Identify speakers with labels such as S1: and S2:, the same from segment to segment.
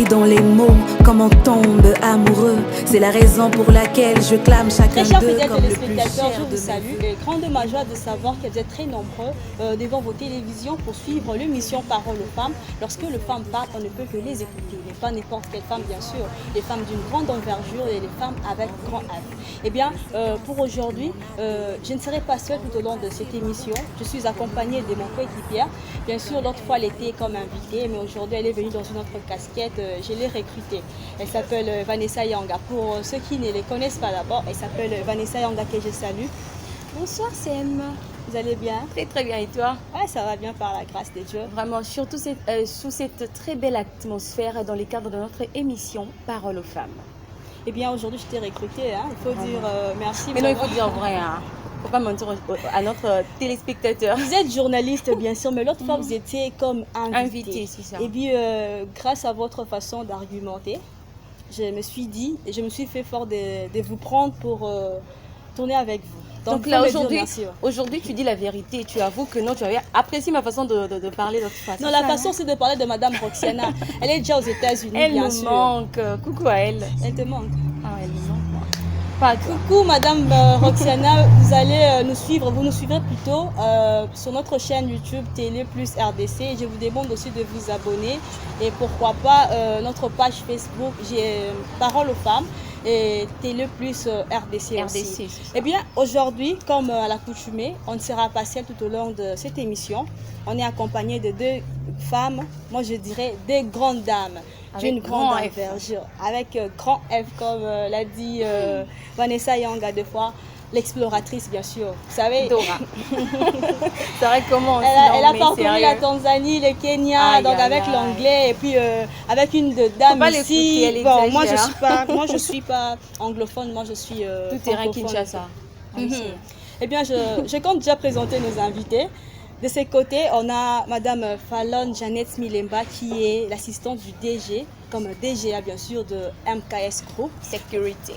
S1: Dans les mots, comme on tombe amoureux. C'est la raison pour laquelle je clame chacun d'eux comme le plus cher
S2: je
S1: de
S2: vous salue. Et grande ma joie de savoir que vous êtes très nombreux devant vos télévisions pour suivre l'émission Parole aux femmes. Lorsque les femmes parlent, on ne peut que les écouter. Les pas n'importe quelle femme, bien sûr. Les femmes d'une grande envergure et les femmes avec grand âge. Eh bien, pour aujourd'hui, je ne serai pas seule tout au long de cette émission. Je suis accompagnée de mon coéquipière. Bien sûr, l'autre fois, elle était comme invitée, mais aujourd'hui, elle est venue dans une autre casquette. Je l'ai recrutée. Elle s'appelle Vanessa Yanga. Pour ceux qui ne les connaissent pas d'abord, elle s'appelle Vanessa Yanga que je salue.
S3: Bonsoir Sem.
S2: Vous allez bien?
S3: Très très bien, et toi?
S2: Ouais, ça va bien par la grâce de Dieu.
S3: Vraiment, surtout sous cette très belle atmosphère dans le cadre de notre émission Parole aux femmes.
S2: Eh bien, aujourd'hui, je t'ai recrutée. Hein. Il faut dire merci.
S3: Mais non, il faut dire vrai. Hein. Faut pas mentir à notre téléspectateur.
S2: Vous êtes journaliste, bien sûr, mais l'autre fois, vous étiez comme invité.
S3: C'est ça.
S2: Et puis, grâce à votre façon d'argumenter, je me suis dit, et je me suis fait fort de vous prendre pour tourner avec vous.
S3: Donc là, aujourd'hui, tu dis la vérité. Tu avoues que non, tu avais apprécié ma façon de parler de toute façon.
S2: Non, la façon, c'est de parler de Madame Roxana. Elle est déjà aux États-Unis, bien sûr.
S3: Elle me manque. Coucou à elle.
S2: Elle te manque.
S3: Ah, elle me manque. Pas toi.
S2: Coucou Madame Roxana, vous allez nous suivre, vous nous suivrez plutôt sur notre chaîne YouTube Télé Plus RDC. Je vous demande aussi de vous abonner et pourquoi pas notre page Facebook, j'ai Parole aux femmes et Télé Plus RDC aussi. Eh bien aujourd'hui, comme à l'accoutumée, on ne sera pas seul tout au long de cette émission. On est accompagné de deux femmes, moi je dirais des grandes dames. D'une grande envergure, avec grand F comme l'a dit Vanessa Yanga deux fois, l'exploratrice bien sûr, vous savez.
S3: Dora. C'est vrai comment
S2: elle a parcouru la Tanzanie, le Kenya, donc avec l'anglais et puis avec une dame ici. Bon, moi je suis pas anglophone, moi je suis
S3: tout terrain Kinshasa.
S2: Eh bien, je compte déjà présenter nos invités. De ces côtés, on a Madame Fallon Jeannette Milemba qui est l'assistante du DG, comme DGA bien sûr de MKS Group.
S3: Security.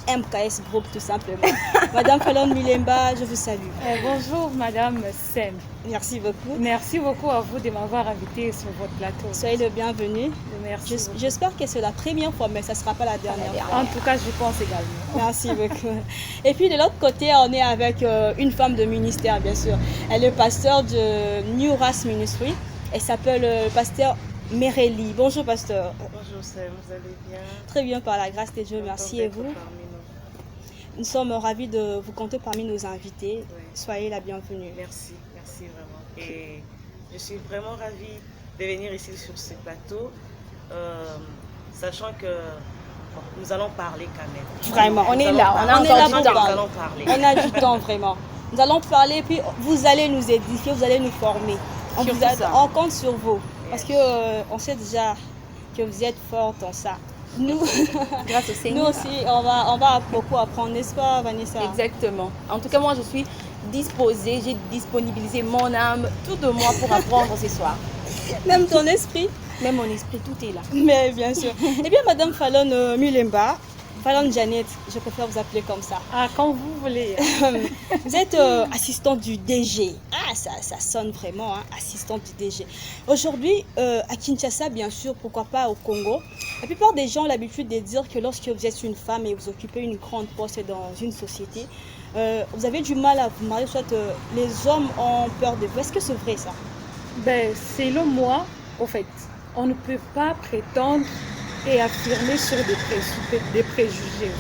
S2: MKS Group tout simplement. Madame Fallon Milemba, je vous salue.
S4: Bonjour Madame Sem.
S2: Merci beaucoup.
S4: Merci beaucoup à vous de m'avoir invité sur votre plateau.
S2: Soyez le bienvenu.
S4: Merci.
S2: J'espère que c'est la première fois, mais ça ne sera pas la dernière fois.
S4: En tout cas, je pense également.
S2: Merci beaucoup. Et puis de l'autre côté, on est avec une femme de ministère, bien sûr. Elle est pasteur de New Race Ministry. Elle s'appelle pasteur Mereli. Bonjour pasteur.
S5: Bonjour Sam, vous allez bien?
S2: Très bien par la grâce de Dieu, merci. Et vous? Nous sommes ravis de vous compter parmi nos invités. Oui. Soyez la bienvenue.
S5: Merci vraiment. Et je suis vraiment ravie de venir ici sur ce plateau, sachant que nous allons parler quand même.
S2: Vraiment, on est là on a du temps vraiment. Nous allons parler, puis vous allez nous édifier, vous allez nous former. On compte sur vous, parce qu'on sait déjà que vous êtes forte en ça. Nous,
S3: grâce au Seigneur.
S2: Nous aussi, on va beaucoup apprendre, n'est-ce pas Vanessa?
S3: Exactement. En tout cas, moi, je suis disposée, j'ai disponibilisé mon âme, tout de moi pour apprendre ce soir.
S2: Même ton esprit?
S3: Même mon esprit, tout est là.
S2: Mais bien sûr. Eh bien, Madame Fallon Milemba, Fallon Jeannette, je préfère vous appeler comme ça.
S4: Ah, quand vous voulez.
S2: Vous êtes assistante du DG. Ah, ça sonne vraiment, hein, assistante du DG. Aujourd'hui, à Kinshasa, bien sûr, pourquoi pas au Congo, la plupart des gens ont l'habitude de dire que lorsque vous êtes une femme et vous occupez une grande poste dans une société, vous avez du mal à vous marier, soit les hommes ont peur de vous. Est-ce que c'est vrai ça?
S4: Ben, selon moi, au fait, on ne peut pas prétendre et affirmer sur des préjugés.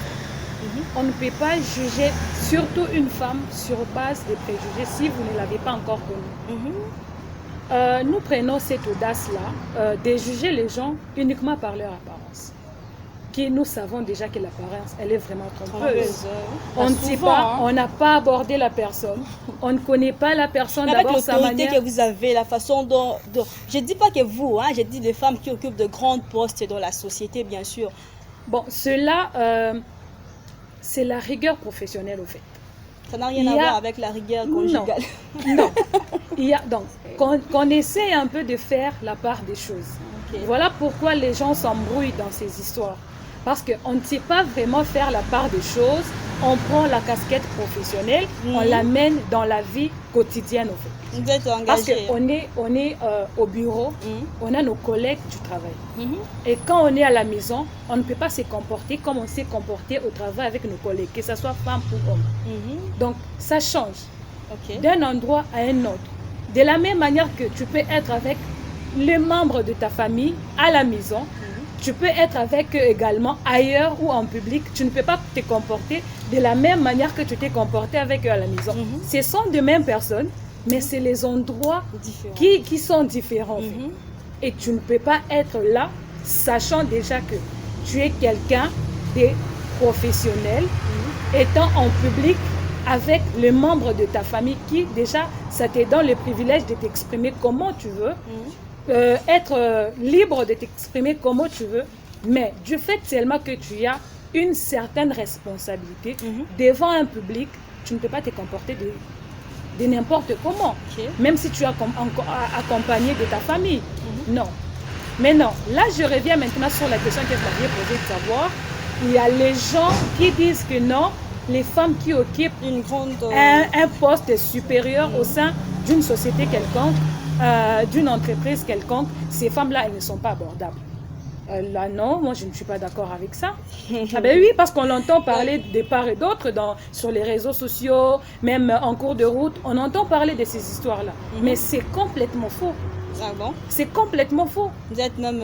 S4: On ne peut pas juger, surtout une femme, sur base des préjugés si vous ne l'avez pas encore connue. Nous prenons cette audace-là de juger les gens uniquement par leur apparence. Nous savons déjà que l'apparence, elle est vraiment trompeuse. On ne sait pas, on n'a pas abordé la personne, on ne connaît pas la personne d'abord sa manière.
S2: Avec l'autorité que vous avez, la façon dont je ne dis pas que vous, hein, je dis les femmes qui occupent de grands postes dans la société, bien sûr.
S4: Bon, cela, c'est la rigueur professionnelle au fait.
S2: Ça n'a rien à voir avec la rigueur conjugale.
S4: Non. Il y a, donc, qu'on essaie un peu de faire la part des choses.
S2: Ok.
S4: Voilà pourquoi les gens s'embrouillent dans ces histoires. Parce qu'on ne sait pas vraiment faire la part des choses. On prend la casquette professionnelle, on l'amène dans la vie quotidienne. En fait.
S2: Vous êtes
S4: Parce
S2: engagé.
S4: qu'on est au bureau, on a nos collègues du travail. Et quand on est à la maison, on ne peut pas se comporter comme on s'est comporté au travail avec nos collègues, que ce soit femme ou homme. Donc, ça change
S2: Ok.
S4: d'un endroit à un autre. De la même manière que tu peux être avec les membres de ta famille à la maison, tu peux être avec eux également ailleurs ou en public. Tu ne peux pas te comporter de la même manière que tu t'es comporté avec eux à la maison. Ce sont de mêmes personnes, mais c'est les endroits
S2: Différent.
S4: qui sont différents. en fait. Et tu ne peux pas être là, sachant déjà que tu es quelqu'un de professionnel, étant en public avec les membres de ta famille qui, déjà, ça te donne le privilège de t'exprimer comment tu veux, être libre de t'exprimer comment tu veux, mais du fait seulement que tu as une certaine responsabilité devant un public, tu ne peux pas te comporter de n'importe comment, même si tu es accompagné de ta famille. Non. Mais non, là je reviens maintenant sur la question que vous aviez posée de savoir, il y a les gens qui disent que non, les femmes qui occupent
S2: Une grande.
S4: un poste supérieur au sein d'une société quelconque, d'une entreprise quelconque, ces femmes-là, elles ne sont pas abordables. Là, non, moi, je ne suis pas d'accord avec ça. Ah ben oui, parce qu'on l'entend parler de part et d'autre sur les réseaux sociaux, même en cours de route, on entend parler de ces histoires-là. Mais c'est complètement faux.
S2: Ah bon?
S4: C'est complètement faux.
S2: Vous êtes même,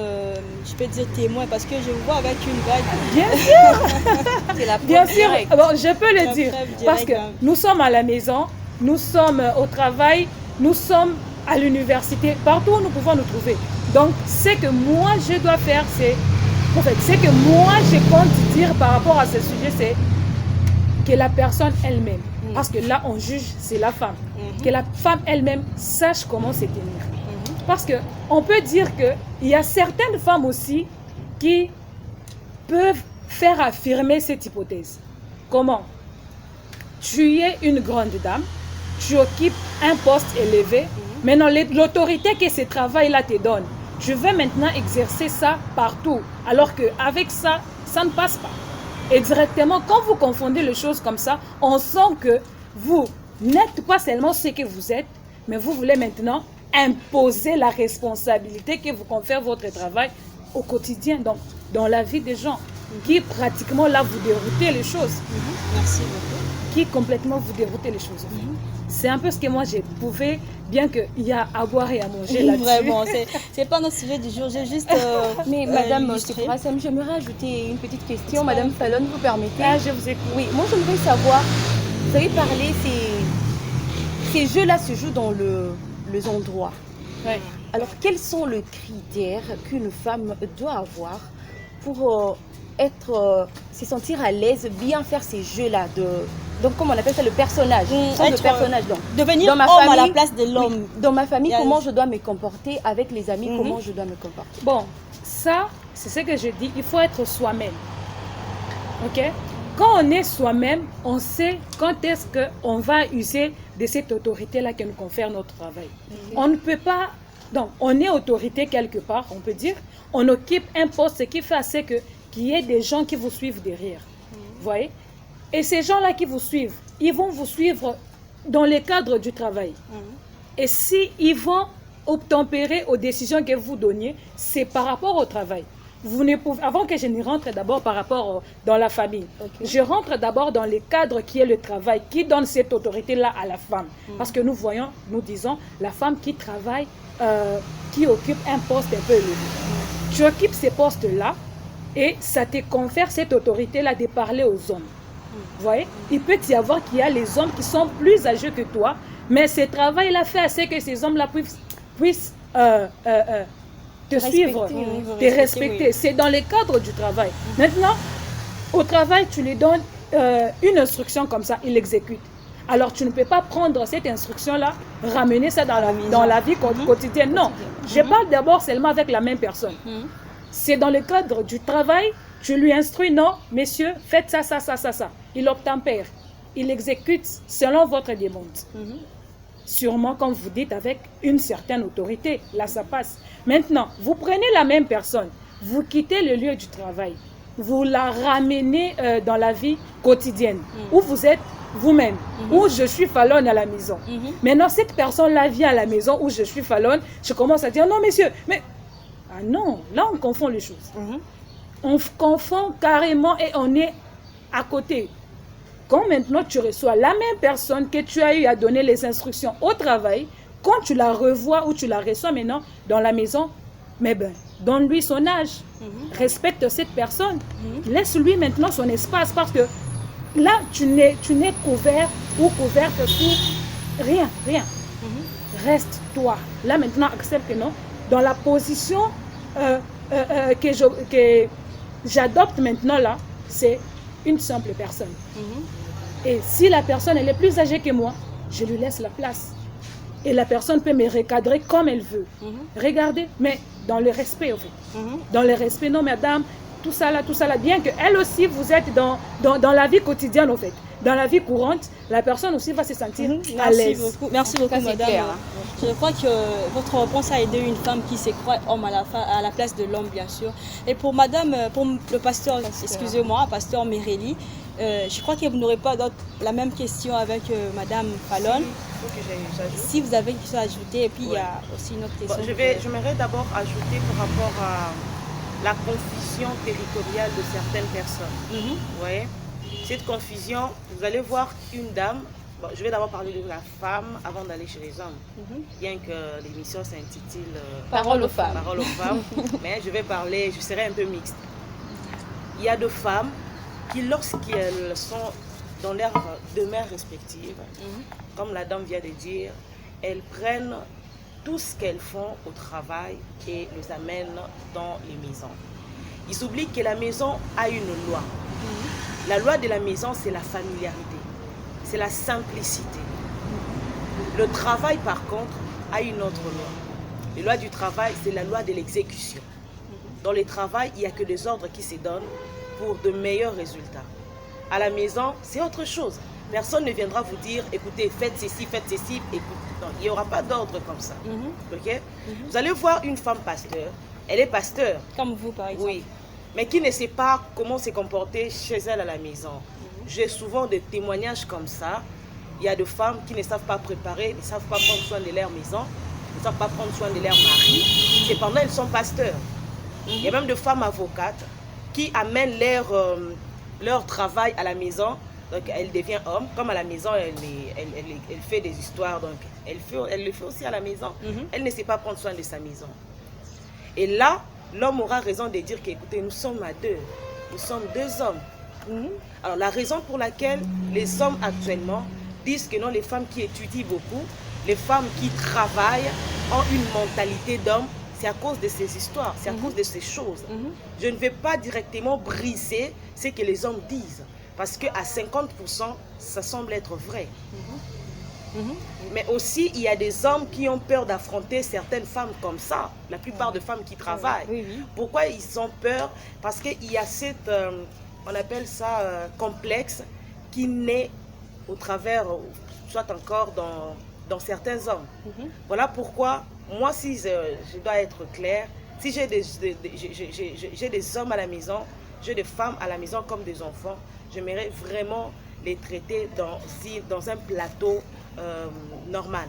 S2: je peux dire témoin, parce que je vous vois avec une bague.
S4: Bien sûr,
S3: C'est la
S4: bien
S3: preuve
S4: sûr.
S3: directe.
S4: Bon, je peux le
S2: La
S4: dire.
S2: preuve directe,
S4: Parce que
S2: hein.
S4: nous sommes à la maison, nous sommes au travail, nous sommes à l'université, partout où nous pouvons nous trouver. Donc, ce que moi je dois faire, c'est... En fait, ce que moi je compte dire par rapport à ce sujet, c'est que la personne elle-même, parce que là on juge, c'est la femme, que la femme elle-même sache comment se tenir. Parce qu'on peut dire qu'il y a certaines femmes aussi qui peuvent faire affirmer cette hypothèse. Comment? Tu es une grande dame, tu occupes un poste élevé, maintenant l'autorité que ce travail-là te donne, je veux maintenant exercer ça partout, alors qu'avec ça, ça ne passe pas. Et directement, quand vous confondez les choses comme ça, on sent que vous n'êtes pas seulement ce que vous êtes, mais vous voulez maintenant imposer la responsabilité que vous confère votre travail au quotidien, donc dans la vie des gens, qui pratiquement là vous déroutez les choses,
S2: Merci beaucoup.
S4: qui complètement vous déroutez les choses. C'est un peu ce que moi j'ai prouvé, bien qu'il y a à boire et à manger là-dessus.
S2: Vraiment, c'est pas notre sujet du jour, j'ai juste.
S3: Mais Madame
S2: illustré.
S3: Sephora, j'aimerais ajouter une petite question. Madame Fallon, vous permettez?
S4: Ah, je vous écoute.
S3: Oui, moi j'aimerais savoir, vous avez parlé, ces jeux-là se jouent dans les endroits.
S4: Ouais.
S3: Alors, quels sont les critères qu'une femme doit avoir pour se sentir à l'aise, bien faire ces jeux-là donc, comment on appelle ça, le personnage, le
S2: être,
S3: personnage, donc.
S2: Devenir
S3: Dans ma
S2: homme à la
S3: famille,
S2: place de l'homme.
S3: Oui, dans ma famille,
S2: Yes.
S3: comment je dois me comporter avec les amis, comment je dois me comporter.
S4: Bon, ça, c'est ce que je dis, il faut être soi-même. Ok? Quand on est soi-même, on sait quand est-ce qu'on va user de cette autorité-là que nous confère notre travail. On ne peut pas... Donc, on est autorité quelque part, on peut dire. On occupe un poste, ce qui fait assez qu'il y ait des gens qui vous suivent derrière. Vous voyez? Et ces gens-là qui vous suivent, ils vont vous suivre dans le cadre du travail. Et s'ils vont obtempérer aux décisions que vous donniez, c'est par rapport au travail. Vous ne pouvez, avant que je ne rentre d'abord par rapport dans la famille, je rentre d'abord dans le cadre qui est le travail, qui donne cette autorité-là à la femme. Parce que nous voyons, nous disons, la femme qui travaille, qui occupe un poste un peu élevé. Tu occupes ces postes-là et ça te confère cette autorité-là de parler aux hommes. Vous voyez? Il peut y avoir qu'il y a les hommes qui sont plus âgés que toi, mais ce travail-là fait assez que ces hommes-là puissent te suivre, te respecter.
S2: Oui.
S4: C'est dans le cadre du travail. Maintenant, au travail, tu lui donnes une instruction comme ça, il l'exécute. Alors, tu ne peux pas prendre cette instruction-là, ramener ça dans la vie quotidienne. Non, je parle d'abord seulement avec la même personne. C'est dans le cadre du travail, tu lui instruis, non, messieurs, faites ça, ça, ça, ça, ça. Il obtempère. il exécute selon votre demande. Sûrement, comme vous dites, avec une certaine autorité. Là, ça passe. Maintenant, vous prenez la même personne, vous quittez le lieu du travail, vous la ramenez dans la vie quotidienne, où vous êtes vous-même, où je suis Fallon à la maison. Maintenant, cette personne-là vient à la maison où je suis Fallon, je commence à dire, non, monsieur, mais... Ah non, là, on confond les choses. On confond carrément et on est à côté. Quand maintenant tu reçois la même personne que tu as eu à donner les instructions au travail, quand tu la revois ou tu la reçois maintenant dans la maison, mais ben, donne-lui son âge, respecte cette personne, laisse-lui maintenant son espace parce que là, tu n'es couvert ou couverte sous rien. Reste toi. Là maintenant, accepte que non. Dans la position que j'adopte maintenant là, c'est une simple personne. Et si la personne elle est plus âgée que moi, je lui laisse la place. Et la personne peut me recadrer comme elle veut. Regardez, mais dans le respect, en fait. Dans le respect, non, madame, tout ça là, bien que elle aussi, vous êtes dans la vie quotidienne, en fait. Dans la vie courante, la personne aussi va se sentir à l'aise.
S2: Merci beaucoup, madame.
S3: Clair,
S2: Je crois que votre réponse a aidé une femme qui se croit homme à la place de l'homme, bien sûr. Et pour madame, pour le pasteur, excusez-moi, pasteur Mérélie, je crois que vous n'aurez pas la même question avec madame Fallon. Si vous avez quelque chose à ajouter, et puis il y a aussi une autre question.
S5: J'aimerais d'abord ajouter par rapport à la confusion territoriale de certaines personnes. Ouais. Cette confusion, vous allez voir une dame, bon, je vais d'abord parler de la femme avant d'aller chez les hommes, bien que l'émission s'intitule
S3: Parole aux femmes.
S5: Parole aux femmes, mais je serai un peu mixte. Il y a deux femmes qui, lorsqu'elles sont dans leurs demeures respectives, comme la dame vient de dire, elles prennent tout ce qu'elles font au travail et les amènent dans les maisons. Ils s'oublient que la maison a une loi. La loi de la maison, c'est la familiarité, c'est la simplicité. Le travail, par contre, a une autre loi. La loi du travail, c'est la loi de l'exécution. Dans le travail, il n'y a que des ordres qui se donnent pour de meilleurs résultats. À la maison, c'est autre chose. Personne ne viendra vous dire, écoutez, faites ceci, écoutez. Non, il n'y aura pas d'ordre comme ça. Okay? Vous allez voir une femme pasteur, elle est pasteur.
S2: Comme vous, par exemple.
S5: Oui, mais qui ne sait pas comment se comporter chez elle à la maison. J'ai souvent des témoignages comme ça. Il y a des femmes qui ne savent pas préparer, ne savent pas prendre soin de leur maison, ne savent pas prendre soin de leur mari. Cependant, elles sont pasteurs. Il y a même des femmes avocates qui amènent leur travail à la maison. Donc, elle devient homme. Comme à la maison, elle fait des histoires. Donc, elle le fait aussi à la maison. Elle ne sait pas prendre soin de sa maison. Et là, l'homme aura raison de dire qu'écoutez, nous sommes à deux. Nous sommes deux hommes. Alors, la raison pour laquelle les hommes actuellement disent que non, les femmes qui étudient beaucoup, les femmes qui travaillent ont une mentalité d'homme, c'est à cause de ces histoires, c'est à cause de ces choses. Je ne vais pas directement briser ce que les hommes disent, parce qu'à 50%, ça semble être vrai. Mais aussi, il y a des hommes qui ont peur d'affronter certaines femmes comme ça, la plupart des femmes qui travaillent. Pourquoi ils ont peur? Parce qu'il y a cette, on appelle ça complexe, qui naît au travers, soit encore dans certains hommes. Voilà pourquoi, moi, si je dois être claire, si j'ai des hommes à la maison, j'ai des femmes à la maison comme des enfants, j'aimerais vraiment les traiter dans un plateau normal.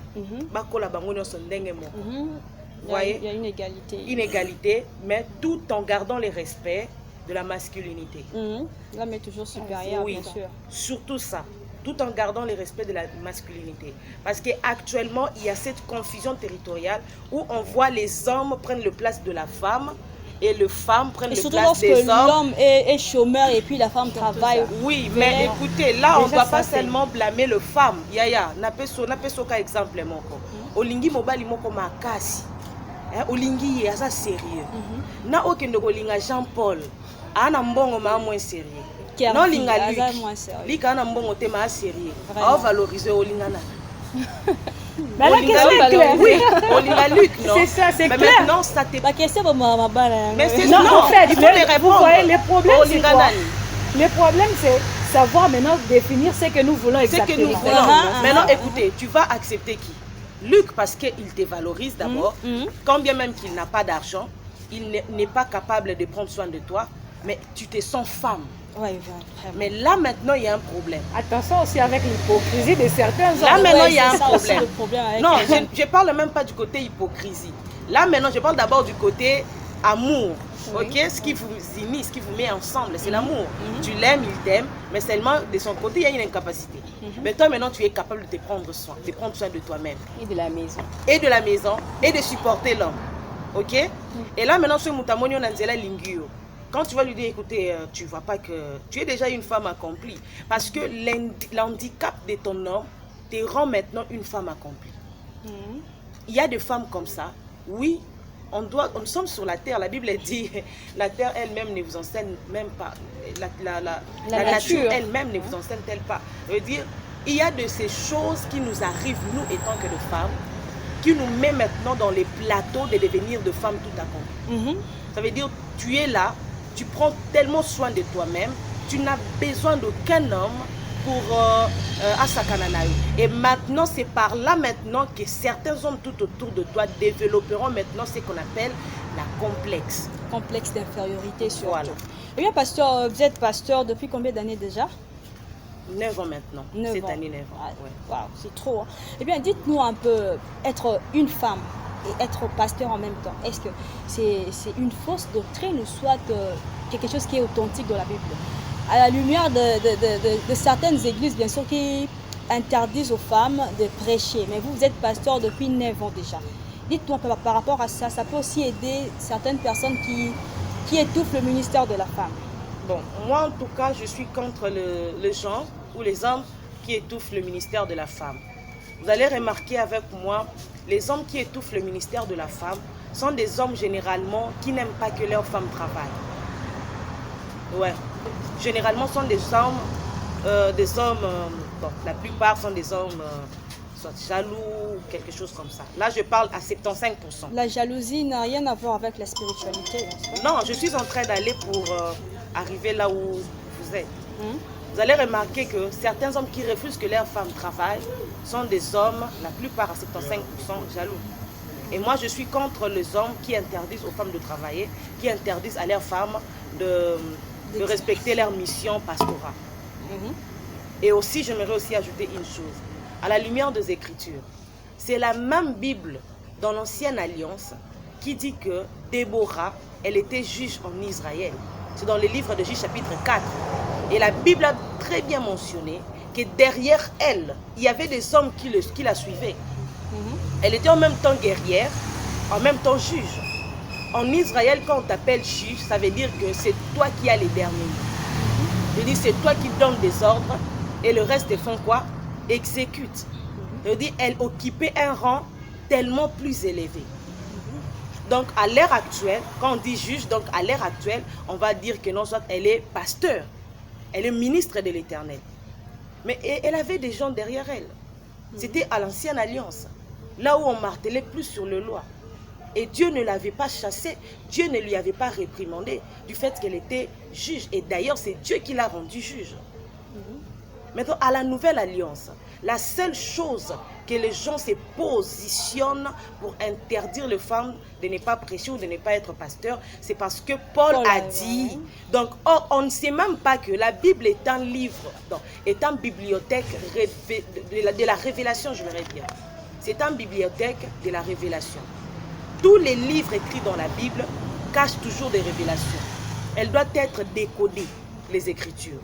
S5: Voyez,
S2: il y a une égalité.
S5: Une égalité, mais tout en gardant le respect de la masculinité.
S2: L'homme est toujours supérieur,
S5: oui,
S2: bien sûr.
S5: Surtout ça, tout en gardant le respect de la masculinité. Parce qu'actuellement, il y a cette confusion territoriale où on voit les hommes prendre la place de la femme et les femmes prennent la place des hommes.
S2: Et surtout lorsque l'homme est chômeur et puis la femme travaille.
S5: Oui, mais écoutez, là, on ne doit pas seulement blâmer les femmes. Yaya, n'apeso ka exemple moko. Olingi mobali moko makasi. Olingi asa sérieux. Na okende kolinga Jean-Paul. Ana mbongo ma moins sérieux. Non linga Luc ana mbongo te ma sérieux. A valoriser olinga na.
S4: Mais la question est claire.
S5: Oui, olinga Luc, non.
S4: C'est ça, c'est
S5: mais
S4: clair.
S5: Maintenant, ça t'est...
S2: La question est ma balle.
S5: Mais c'est
S4: non, en fait,
S5: il faut les répondre.
S4: Vous voyez, les problèmes, c'est quoi? Le problème, c'est savoir maintenant définir ce que nous voulons
S5: C'est
S4: exactement.
S5: que nous voulons. Maintenant, écoutez, tu vas accepter qui? Luc, parce qu'il te valorise d'abord. Quand bien même qu'il n'a pas d'argent, il n'est pas capable de prendre soin de toi, mais tu te sens femme.
S2: Ouais, vraiment.
S5: Mais là, maintenant, il y a un problème.
S4: Attention aussi avec l'hypocrisie de certains
S5: Là,
S4: hommes.
S5: maintenant, il y a un
S2: c'est ça aussi
S5: problème.
S2: le problème avec
S5: Non,
S2: les
S5: je ne parle même pas du côté hypocrisie. Là, maintenant, je parle d'abord du côté amour. Ok, ce qui vous unit, ce qui vous met ensemble, c'est l'amour. Tu l'aimes, il t'aime, mais seulement de son côté, il y a une incapacité. Mais toi, maintenant, tu es capable de te prendre soin, de prendre soin de toi-même.
S3: Et de la maison.
S5: Et de la maison, et de supporter l'homme. Ok? Et là, maintenant, ce Moutamoni, on a dit Lingio. Quand tu vas lui dire, écoutez, tu ne vois pas que tu es déjà une femme accomplie. Parce que l'handicap de ton homme te rend maintenant une femme accomplie. Il y a des femmes comme ça. Oui, nous sommes sur la terre. La Bible dit, la terre elle-même ne vous enseigne même pas. La nature elle-même ne vous enseigne-t-elle pas. Je veux dire, il y a de ces choses qui nous arrivent, nous étant que de femmes, qui nous met maintenant dans les plateaux de devenir de femmes tout accomplies. Ça veut dire, tu es là, tu prends tellement soin de toi-même, tu n'as besoin d'aucun homme pour Asakananayo. Et maintenant, c'est par là maintenant que certains hommes tout autour de toi développeront maintenant ce qu'on appelle la complexe.
S2: complexe d'infériorité surtout.
S5: Voilà.
S2: Eh bien, pasteur, vous êtes pasteur depuis combien d'années déjà?
S5: 9 ans maintenant.
S2: 9
S5: Cette
S2: ans.
S5: année, 9 ans.
S2: Ah,
S5: Ouais.
S2: waouh, c'est trop. Hein. Eh bien, dites-nous un peu, être une femme et être pasteur en même temps, est-ce que c'est une fausse doctrine ou soit quelque chose qui est authentique dans la Bible? À la lumière de certaines églises, bien sûr, qui interdisent aux femmes de prêcher. Mais vous êtes pasteur depuis 9 ans déjà. Dites-nous un peu par rapport à ça. Ça peut aussi aider certaines personnes qui étouffent le ministère de la femme.
S5: Bon, moi en tout cas, je suis contre le genre ou les hommes qui étouffent le ministère de la femme. Vous allez remarquer avec moi, les hommes qui étouffent le ministère de la femme sont des hommes généralement qui n'aiment pas que leurs femmes travaillent. Ouais. Généralement, sont des hommes, bon, la plupart sont des hommes soit jaloux ou quelque chose comme ça. Là, je parle à 75%.
S2: La jalousie n'a rien à voir avec la spiritualité. n'est-ce pas?
S5: Non, je suis en train d'aller pour arriver là où vous êtes. Vous allez remarquer que certains hommes qui refusent que leurs femmes travaillent sont des hommes, la plupart à 75% jaloux. Et moi, je suis contre les hommes qui interdisent aux femmes de travailler, qui interdisent à leurs femmes de respecter leur mission pastorale. Et aussi, j'aimerais aussi ajouter une chose. À la lumière des Écritures, c'est la même Bible dans l'Ancienne Alliance qui dit que Déborah, elle était juge en Israël. C'est dans le livre de Juges chapitre 4. Et la Bible a très bien mentionné que derrière elle, il y avait des hommes qui la suivaient. Elle était en même temps guerrière, en même temps juge. En Israël, quand on t'appelle juge, ça veut dire que c'est toi qui as les derniers mots. Je dis, c'est toi qui donnes des ordres et le reste, ils font quoi? Exécute. Je dis, elle occupait un rang tellement plus élevé. Donc, à l'ère actuelle, quand on dit juge, donc à l'ère actuelle, on va dire que non, soit elle est pasteur, elle est ministre de l'Éternel. Mais elle avait des gens derrière elle. C'était à l'Ancienne Alliance, là où on martelait plus sur le loi. Et Dieu ne l'avait pas chassée, Dieu ne lui avait pas réprimandé du fait qu'elle était juge. Et d'ailleurs, c'est Dieu qui l'a rendue juge. Maintenant, à la Nouvelle Alliance, la seule chose que les gens se positionnent pour interdire les femmes de ne pas prêcher ou de ne pas être pasteur, c'est parce que Paul a dit. Donc, on ne sait même pas que la Bible est un livre, est une bibliothèque de la révélation, je vais dire. C'est une bibliothèque de la révélation. Tous les livres écrits dans la Bible cachent toujours des révélations. Elles doivent être décodées, les Écritures.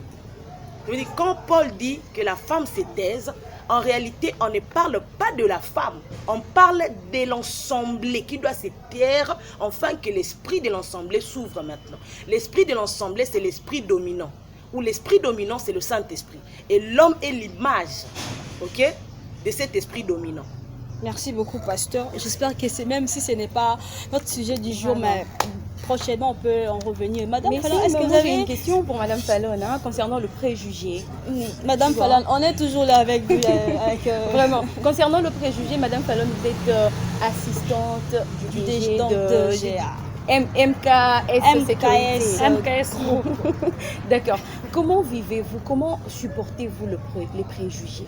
S5: Je veux dire, quand Paul dit que la femme se taise, en réalité, on ne parle pas de la femme. On parle de l'ensemble qui doit se taire, afin que l'esprit de l'ensemble s'ouvre maintenant. L'esprit de l'ensemble, c'est l'esprit dominant. Ou l'esprit dominant, c'est le Saint-Esprit. Et l'homme est l'image, ok, de cet esprit dominant.
S2: Merci beaucoup, pasteur. J'espère que c'est, même si ce n'est pas notre sujet du jour, mais prochainement on peut en revenir. Madame
S3: Merci,
S2: Fallon, est-ce que vous
S3: j'ai
S2: avez
S3: une question pour Madame Fallon concernant le préjugé.
S2: Madame Fallon, on est toujours là avec vous.
S3: Vraiment. Concernant le préjugé, Madame Fallon, vous êtes assistante du DG
S2: de
S3: MKS Sécurité.
S4: MKS Group.
S3: D'accord. Comment vivez-vous? Comment supportez-vous les préjugés?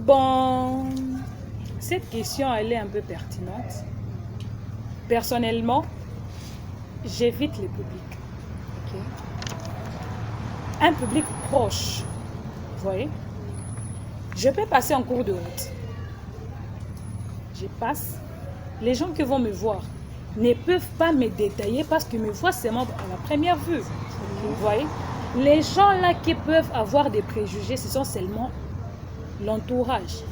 S4: Bon, cette question, elle est un peu pertinente. Personnellement, j'évite les publics.
S3: Ok.
S4: Un public proche, vous voyez. Je peux passer en cours de route. Je passe. Les gens qui vont me voir ne peuvent pas me détailler parce qu'ils me voient seulement à la première vue. Vous voyez. Les gens là qui peuvent avoir des préjugés, ce sont seulement l'entourage.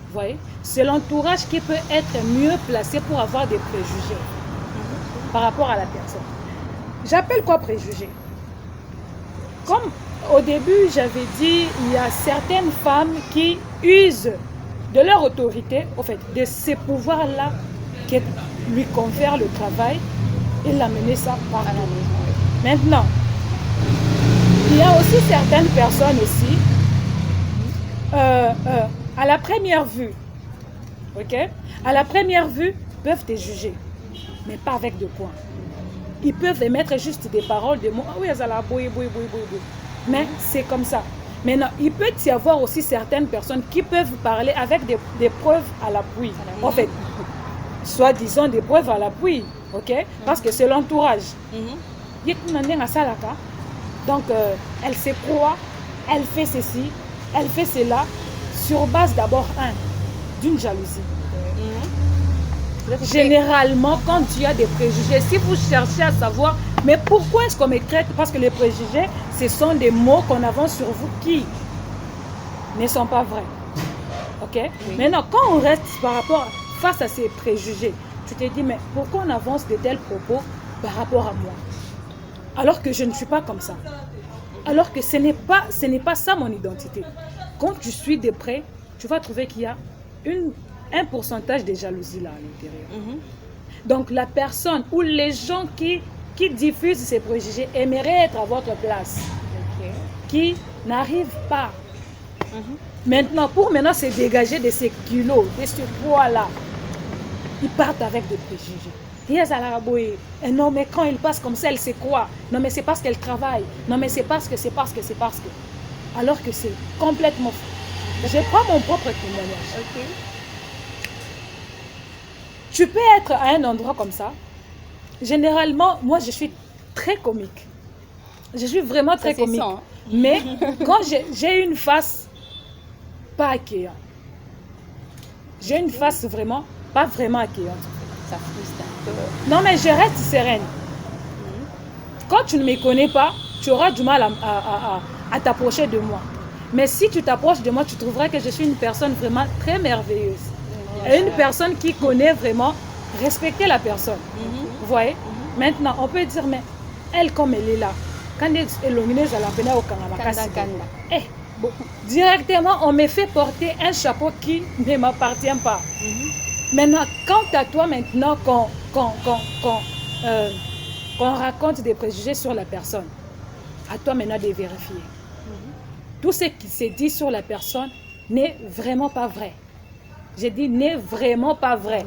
S4: Vous voyez. C'est l'entourage qui peut être mieux placé pour avoir des préjugés par rapport à la personne. J'appelle quoi préjugés? Comme au début, j'avais dit, il y a certaines femmes qui usent de leur autorité, en fait, de ces pouvoirs-là qui lui confèrent le travail et l'amener ça par la maison. Maintenant, il y a aussi certaines personnes aussi, à la première vue, ok, à la première vue, peuvent te juger, mais pas avec de points. Ils peuvent émettre juste des paroles, des mots. Ah oui, mais c'est comme ça. Maintenant, il peut y avoir aussi certaines personnes qui peuvent parler avec des preuves à l'appui. En fait, soi-disant des preuves à l'appui. Ok? Parce que c'est l'entourage. Donc, elle se croit, elle fait ceci, elle fait cela, sur base d'abord, d'une jalousie. Généralement, quand il y a des préjugés, si vous cherchez à savoir, mais pourquoi est-ce qu'on me traite? Parce que les préjugés, ce sont des mots qu'on avance sur vous qui ne sont pas vrais. Ok? Oui. Maintenant, quand on reste face à ces préjugés, tu te dis, mais pourquoi on avance de tels propos par rapport à moi? Alors que je ne suis pas comme ça. Alors que ce n'est pas ça mon identité. Quand tu suis de près, tu vas trouver qu'il y a un pourcentage de jalousie là à l'intérieur. Donc la personne ou les gens qui diffusent ces préjugés aimeraient être à votre place, qui n'arrivent pas. Maintenant, pour se dégager de ces kilos, de ce poids-là, ils partent avec des préjugés. Non, mais quand ils passent comme ça, elle sait quoi? Non, mais c'est parce qu'elle travaille. Non, mais c'est parce que. Alors que c'est complètement faux. Je prends mon propre témoignage. Tu peux être à un endroit comme ça. Généralement, moi, je suis très comique. Je suis vraiment très comique. Ça, hein? Mais quand j'ai une face pas accueillante, j'ai une face vraiment, pas vraiment accueillante.
S3: Ça frustre un peu.
S4: Non, mais je reste sereine. Quand tu ne me connais pas, tu auras du mal à t'approcher de moi. Mais si tu t'approches de moi, tu trouveras que je suis une personne vraiment très merveilleuse. Et une personne qui connaît vraiment respecter la personne. Vous voyez? Maintenant, on peut dire, mais elle, comme elle est là, quand elle est lumineuse à la peine au Canada, directement, on me fait porter un chapeau qui ne m'appartient pas. Maintenant, quant à toi, maintenant, qu'on raconte des préjugés sur la personne, à toi maintenant de vérifier. Tout ce qui se dit sur la personne n'est vraiment pas vrai. J'ai dit n'est vraiment pas vrai.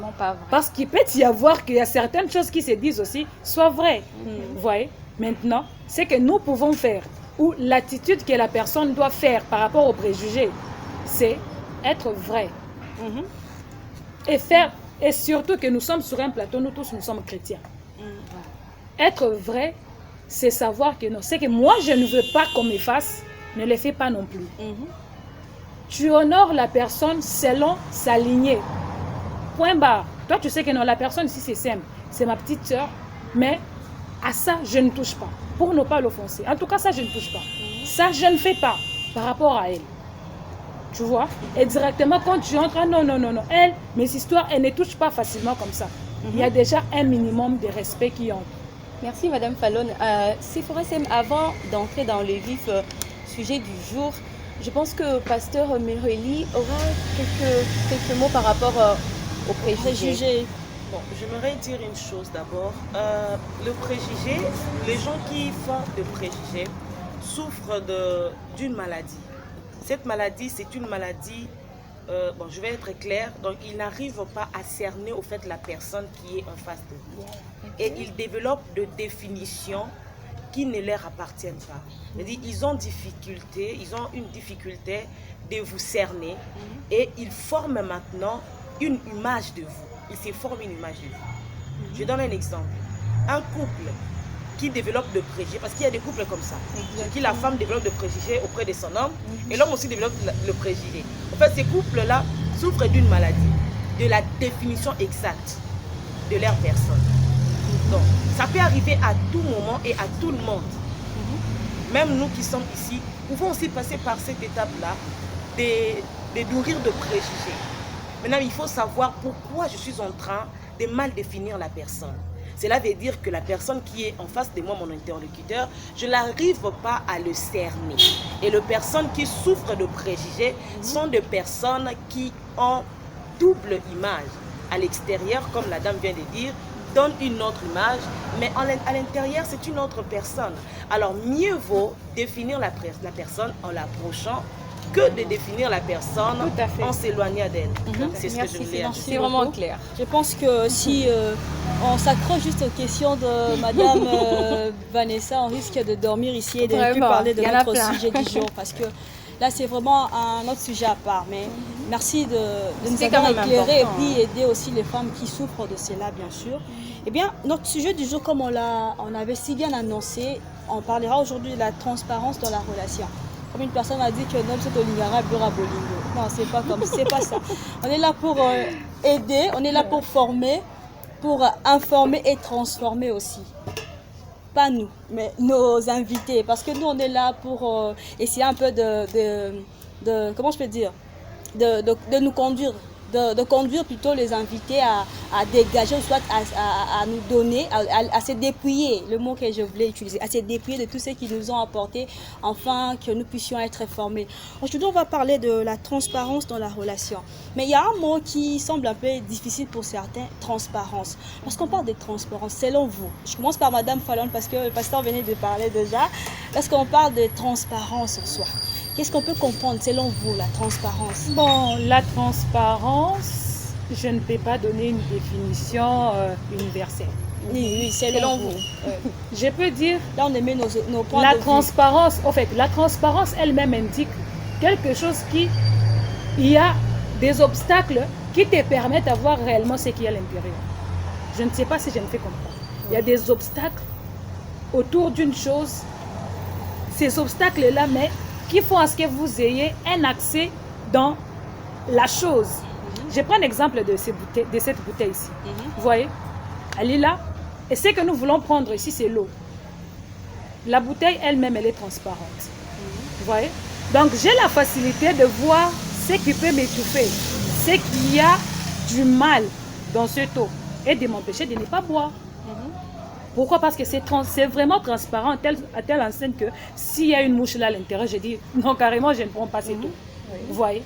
S4: Parce qu'il peut y avoir qu'il y a certaines choses qui se disent aussi soient vraies. Vous voyez? Maintenant, ce que nous pouvons faire, ou l'attitude que la personne doit faire par rapport aux préjugés, c'est être vrai. Et surtout que nous sommes sur un plateau, nous tous nous sommes chrétiens. Être vrai, c'est savoir que non, c'est que moi je ne veux pas qu'on me fasse, ne le fais pas non plus. Tu honores la personne selon sa lignée. Point barre. Toi, tu sais que non, la personne ici, c'est simple. C'est ma petite soeur. Mais à ça, je ne touche pas. Pour ne pas l'offenser. En tout cas, ça, je ne touche pas. Ça, je ne fais pas par rapport à elle. Tu vois? Et directement, quand tu entres, non. Elle, mes histoires, elles ne touchent pas facilement comme ça. Il y a déjà un minimum de respect qui entre.
S3: Merci, Madame Fallon. Sephora Sem, avant d'entrer dans le vif sujet du jour, je pense que Pasteur Mereli aura quelques mots par rapport aux préjugés.
S5: Bon, j'aimerais dire une chose d'abord. Le préjugé, les gens qui font de préjugés souffrent d'une maladie. Cette maladie, c'est une maladie, je vais être claire, donc ils n'arrivent pas à cerner au fait la personne qui est en face de lui. Et ils développent des définitions qui ne leur appartiennent pas. C'est-à-dire, ils ont une difficulté de vous cerner et ils forment maintenant une image de vous. Ils se forment une image de vous. Je donne un exemple. Un couple qui développe de préjugés, parce qu'il y a des couples comme ça, qui la femme développe de préjugés auprès de son homme et l'homme aussi développe le préjugé. En fait, ces couples-là souffrent d'une maladie, de la définition exacte de leur personne. Donc, ça peut arriver à tout moment et à tout le monde. Même nous qui sommes ici, pouvons aussi passer par cette étape-là de nourrir de préjugés. Maintenant, il faut savoir pourquoi je suis en train de mal définir la personne. Cela veut dire que la personne qui est en face de moi, mon interlocuteur, je n'arrive pas à le cerner. Et les personnes qui souffrent de préjugés sont des personnes qui ont double image. À l'extérieur, comme la dame vient de dire, donne une autre image, mais à l'intérieur, c'est une autre personne. Alors, mieux vaut définir la personne en l'approchant que de définir la personne en s'éloignant d'elle. C'est ce que je voulais dire.
S3: C'est vraiment clair.
S2: Je pense que si on s'accroche juste aux questions de Madame Vanessa, on risque de dormir ici et de ne plus parler de notre sujet du jour, parce que là, c'est vraiment un autre sujet à part. Mais merci de nous avoir éclairé et puis aider aussi les femmes qui souffrent de cela, bien sûr. Eh bien, notre sujet du jour, comme on avait si bien annoncé, on parlera aujourd'hui de la transparence dans la relation. Comme une personne a dit que l'homme c'est Olingara, Bura Bolingo. Non, c'est pas comme c'est pas ça. On est là pour aider, on est là pour former, pour informer et transformer aussi. Pas nous, mais nos invités. Parce que nous, on est là pour essayer un peu de comment je peux dire, de nous conduire. De conduire plutôt les invités à dégager, ou soit à nous donner, à se dépouiller, le mot que je voulais utiliser, à se dépouiller de tout ce qu'ils nous ont apporté, afin que nous puissions être formés. Aujourd'hui, on va parler de la transparence dans la relation. Mais il y a un mot qui semble un peu difficile pour certains, transparence. Lorsqu'on parle de transparence, selon vous, je commence par Madame Fallon parce que le pasteur venait de parler déjà, lorsqu'on parle de transparence en soi, qu'est-ce qu'on peut comprendre selon vous, la transparence?
S4: Bon, la transparence, je ne peux pas donner une définition universelle.
S2: Oui, selon vous.
S4: Je peux dire,
S2: là on met nos points
S4: la
S2: de
S4: transparence, en fait, la transparence elle-même indique quelque chose il y a des obstacles qui te permettent d'avoir réellement ce qui est à l'intérieur. Je ne sais pas si je me fais comprendre. Il y a des obstacles autour d'une chose. Ces obstacles-là, mais qui font à ce que vous ayez un accès dans la chose. Je prends l'exemple de cette bouteille ici. Vous voyez, elle est là. Et ce que nous voulons prendre ici, c'est l'eau. La bouteille elle-même, elle est transparente. Vous voyez? Donc, j'ai la facilité de voir ce qui peut m'étouffer, ce qu'il y a du mal dans cette eau et de m'empêcher de ne pas boire. Pourquoi? Parce que c'est vraiment transparent à telle enseigne que s'il y a une mouche là à l'intérieur, je dis non, carrément, je ne prends pas cette eau. Vous voyez?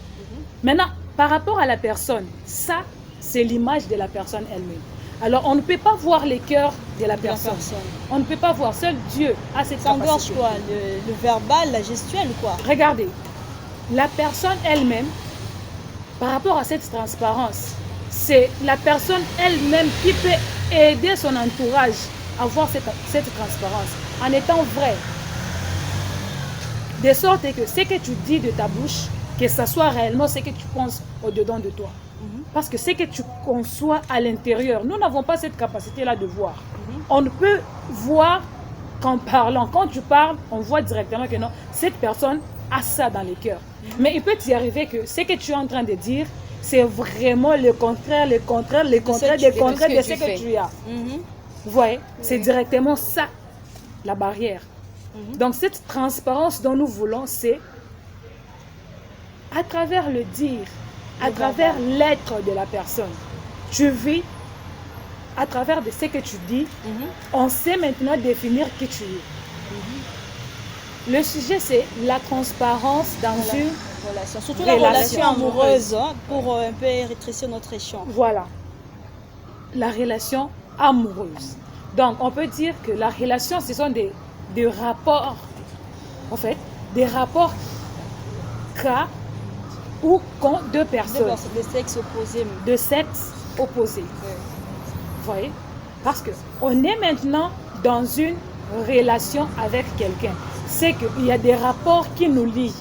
S4: Maintenant, par rapport à la personne, ça, c'est l'image de la personne elle-même. Alors, on ne peut pas voir les cœurs de la personne. On ne peut pas voir. Seul Dieu a cette capacité.
S2: Quoi, le verbal, la gestuelle, quoi.
S4: Regardez, la personne elle-même, par rapport à cette transparence, c'est la personne elle-même qui peut aider son entourage à voir cette transparence en étant vrai. De sorte que ce que tu dis de ta bouche, que ce soit réellement ce que tu penses au-dedans de toi. Parce que ce que tu conçois à l'intérieur, nous n'avons pas cette capacité-là de voir. On ne peut voir qu'en parlant. Quand tu parles, on voit directement que non, cette personne a ça dans le cœur. Mais il peut y arriver que ce que tu es en train de dire, c'est vraiment le contraire de ce que tu as. Vous voyez, c'est directement ça, la barrière. Donc cette transparence dont nous voulons, c'est à travers le dire, à travers l'être de la personne. Tu vis à travers de ce que tu dis, on sait maintenant définir qui tu es. Le sujet, c'est la transparence dans une
S2: relation. Surtout la relation amoureuse, pour un peu rétrécir notre échange.
S4: Voilà. La relation amoureuse. Donc, on peut dire que la relation, ce sont des rapports, en fait, des rapports cas ou quand deux personnes.
S2: De sexe opposé.
S4: De sexe opposé. Vous voyez? Parce qu'on est maintenant dans une relation avec quelqu'un, c'est qu'il y a des rapports qui nous lient.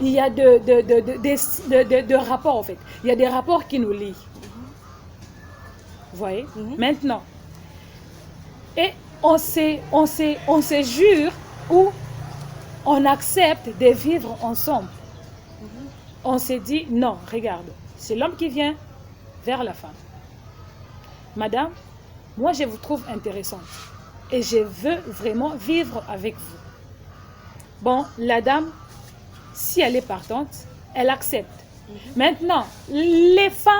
S4: Il y a de rapports en fait. Il y a des rapports qui nous lient. Vous voyez? Maintenant, et on se jure ou on accepte de vivre ensemble. On se dit, non, regarde, c'est l'homme qui vient vers la femme. Madame, moi je vous trouve intéressante et je veux vraiment vivre avec vous. Bon, la dame, si elle est partante, elle accepte. Maintenant, les femmes,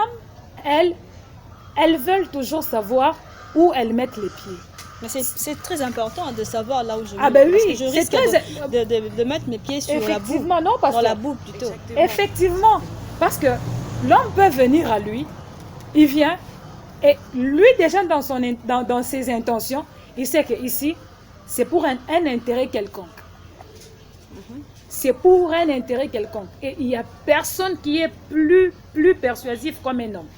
S4: elles veulent toujours savoir où elles mettent les pieds.
S2: Mais c'est très important de savoir là où je vais.
S4: Ah ben oui,
S2: parce que je risque de mettre mes pieds sur la boue.
S4: Effectivement, non, parce
S2: dans
S4: que,
S2: la boue plutôt.
S4: Effectivement, parce que l'homme peut venir à lui, il vient, et lui déjà dans ses intentions, il sait que ici, c'est pour un intérêt quelconque. C'est pour un intérêt quelconque. Et il n'y a personne qui est plus persuasif comme un homme.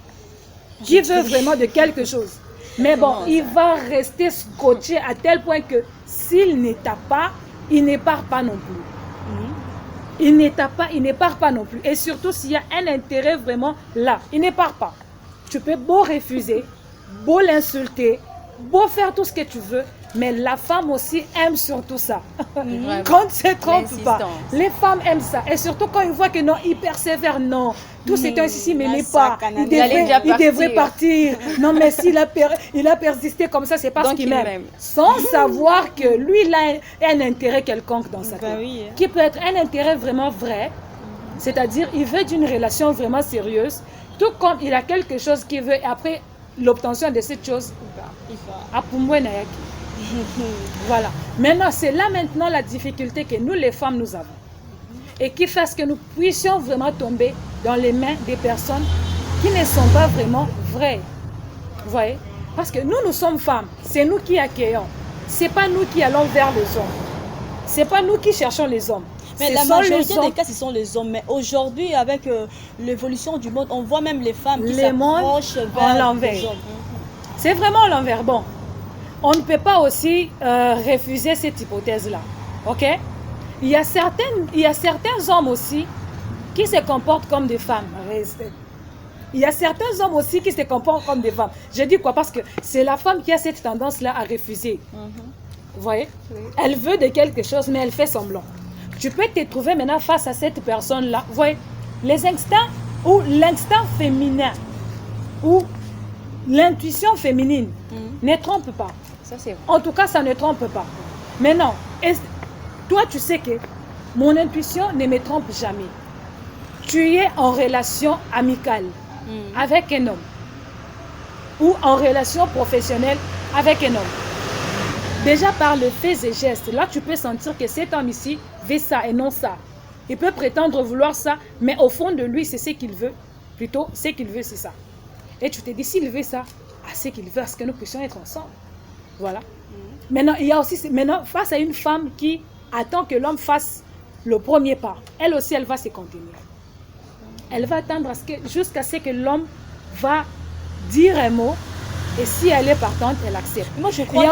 S4: Qui veut vraiment de quelque chose. Mais bon, il va rester scotché à tel point que s'il ne tape pas, il ne part pas non plus. Il ne tape pas, il ne part pas non plus. Et surtout s'il y a un intérêt vraiment là, il ne part pas. Tu peux beau refuser, beau l'insulter, beau faire tout ce que tu veux, mais la femme aussi aime surtout ça. Quand ne se trompe pas. Les femmes aiment ça. Et surtout quand ils voient que non, il persévère, non. Tout c'est un souci, mais n'est pas. Il devrait partir. Non, mais s'il a persisté comme ça, c'est parce qu'il m'aime. Sans savoir que lui, il a un intérêt quelconque dans sa vie. Qui peut être un intérêt vraiment vrai. C'est-à-dire, il veut d'une relation vraiment sérieuse. Tout comme il a quelque chose qu'il veut. Et après l'obtention de cette chose, à Pumbwe Nayaki. Voilà. Maintenant, c'est là maintenant la difficulté que nous, les femmes, nous avons. Et qui fait que nous puissions vraiment tomber dans les mains des personnes qui ne sont pas vraiment vraies. Vous voyez? Parce que nous sommes femmes. C'est nous qui accueillons. Ce n'est pas nous qui allons vers les hommes. Ce n'est pas nous qui cherchons les hommes.
S2: Mais la majorité des cas, ce sont les hommes. Mais aujourd'hui, avec l'évolution du monde, on voit même les femmes qui s'approchent vers les hommes.
S4: C'est vraiment l'envers. Bon. On ne peut pas aussi refuser cette hypothèse-là. Ok? Il y a certains hommes aussi qui se comportent comme des femmes. Il y a certains hommes aussi qui se comportent comme des femmes. Je dis quoi? Parce que c'est la femme qui a cette tendance-là à refuser. Vous voyez? Elle veut de quelque chose, mais elle fait semblant. Tu peux te trouver maintenant face à cette personne-là. Vous voyez? Les instincts ou l'instinct féminin ou l'intuition féminine ne trompe pas.
S3: Ça, c'est vrai.
S4: En tout cas, ça ne trompe pas. Mais non, toi, tu sais que mon intuition ne me trompe jamais. Tu es en relation amicale avec un homme ou en relation professionnelle avec un homme. Déjà par le fait et gestes, là, tu peux sentir que cet homme ici veut ça et non ça. Il peut prétendre vouloir ça, mais au fond de lui, c'est ce qu'il veut. Plutôt, ce qu'il veut, c'est ça. Et tu te dis, s'il veut ça, c'est qu'il veut à ce que nous puissions être ensemble. Voilà. Maintenant, il y a aussi, face à une femme qui attend que l'homme fasse le premier pas, elle aussi, elle va se contenir. Elle va attendre jusqu'à ce que l'homme va dire un mot, et si elle est partante, elle accepte.
S2: Moi, je crois
S4: il